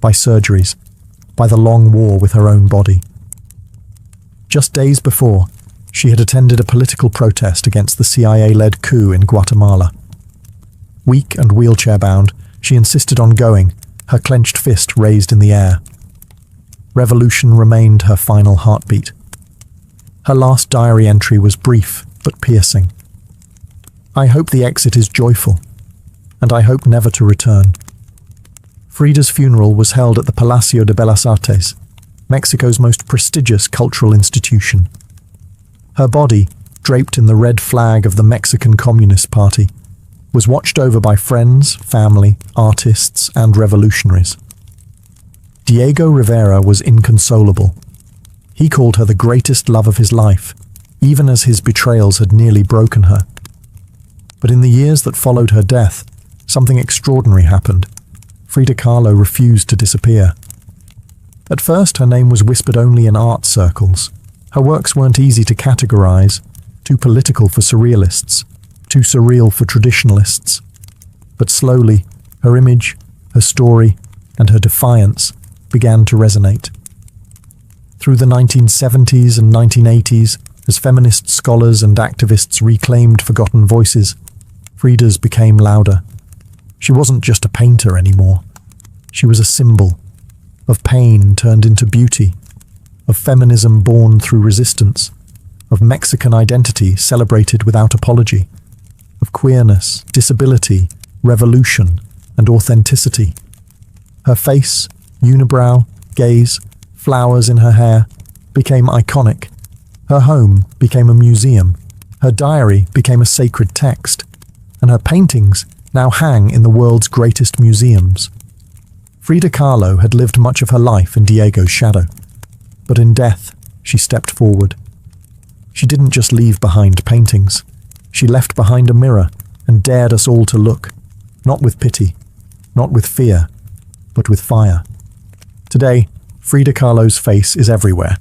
by surgeries, by the long war with her own body. Just days before, she had attended a political protest against the CIA-led coup in Guatemala. Weak and wheelchair-bound, she insisted on going, her clenched fist raised in the air. Revolution remained her final heartbeat. Her last diary entry was brief but piercing. "I hope the exit is joyful, and I hope never to return." Frida's funeral was held at the Palacio de Bellas Artes, Mexico's most prestigious cultural institution. Her body, draped in the red flag of the Mexican Communist Party, was watched over by friends, family, artists, and revolutionaries. Diego Rivera was inconsolable. He called her the greatest love of his life, even as his betrayals had nearly broken her. But in the years that followed her death, something extraordinary happened. Frida Kahlo refused to disappear. At first, her name was whispered only in art circles. Her works weren't easy to categorize, too political for surrealists, too surreal for traditionalists. But slowly, her image, her story, and her defiance began to resonate. Through the 1970s and 1980s, as feminist scholars and activists reclaimed forgotten voices, Frida's became louder. She wasn't just a painter anymore. She was a symbol of pain turned into beauty, of feminism born through resistance, of Mexican identity celebrated without apology, of queerness, disability, revolution, and authenticity. Her face, unibrow, gaze, flowers in her hair, became iconic. Her home became a museum. Her diary became a sacred text. And her paintings now hang in the world's greatest museums. Frida Kahlo had lived much of her life in Diego's shadow. But in death, she stepped forward. She didn't just leave behind paintings. She left behind a mirror and dared us all to look, not with pity, not with fear, but with fire. Today, Frida Kahlo's face is everywhere.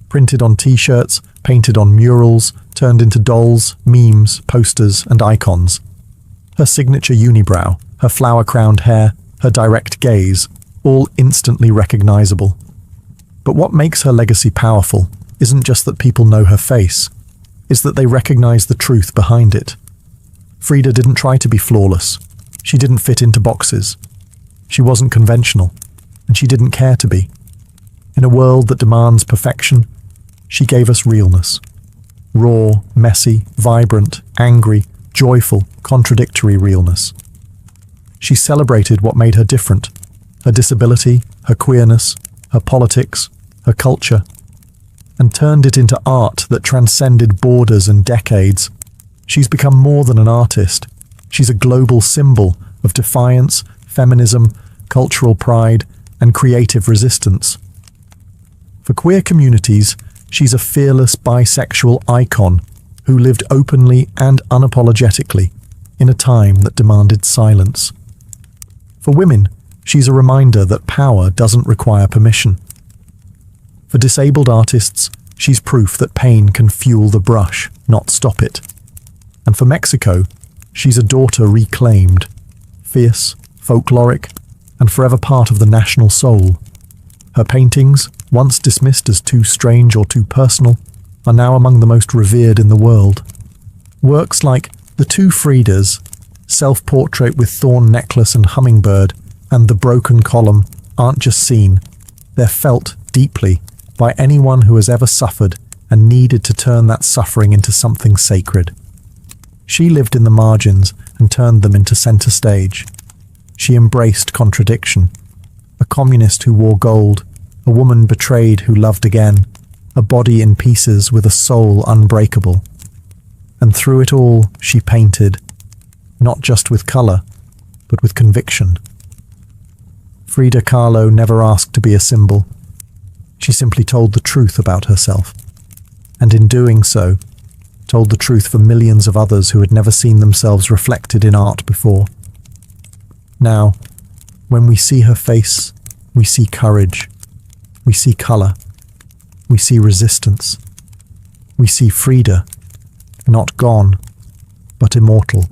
Printed on t-shirts, painted on murals, turned into dolls, memes, posters, and icons. Her signature unibrow, her flower-crowned hair, her direct gaze, all instantly recognizable. But what makes her legacy powerful isn't just that people know her face, it's that they recognize the truth behind it. Frida didn't try to be flawless. She didn't fit into boxes. She wasn't conventional, and she didn't care to be. In a world that demands perfection, she gave us realness. Raw, messy, vibrant, angry, joyful, contradictory realness. She celebrated what made her different: her disability, her queerness, her politics, her culture, and turned it into art that transcended borders and decades. She's become more than an artist. She's a global symbol of defiance, feminism, cultural pride, and creative resistance. For queer communities, she's a fearless bisexual icon who lived openly and unapologetically in a time that demanded silence. For women, she's a reminder that power doesn't require permission. For disabled artists, she's proof that pain can fuel the brush, not stop it. And for Mexico, she's a daughter reclaimed, fierce, folkloric, and forever part of the national soul. Her paintings, once dismissed as too strange or too personal, are now among the most revered in the world. Works like The Two Fridas, Self-Portrait with Thorn Necklace and Hummingbird, and The Broken Column aren't just seen, they're felt deeply by anyone who has ever suffered and needed to turn that suffering into something sacred. She lived in the margins and turned them into center stage. She embraced contradiction. A communist who wore gold, a woman betrayed who loved again, a body in pieces with a soul unbreakable. And through it all, she painted, not just with color, but with conviction. Frida Kahlo never asked to be a symbol. She simply told the truth about herself, and in doing so, told the truth for millions of others who had never seen themselves reflected in art before. Now, when we see her face, we see courage, we see color, we see resistance, we see Frida, not gone, but immortal.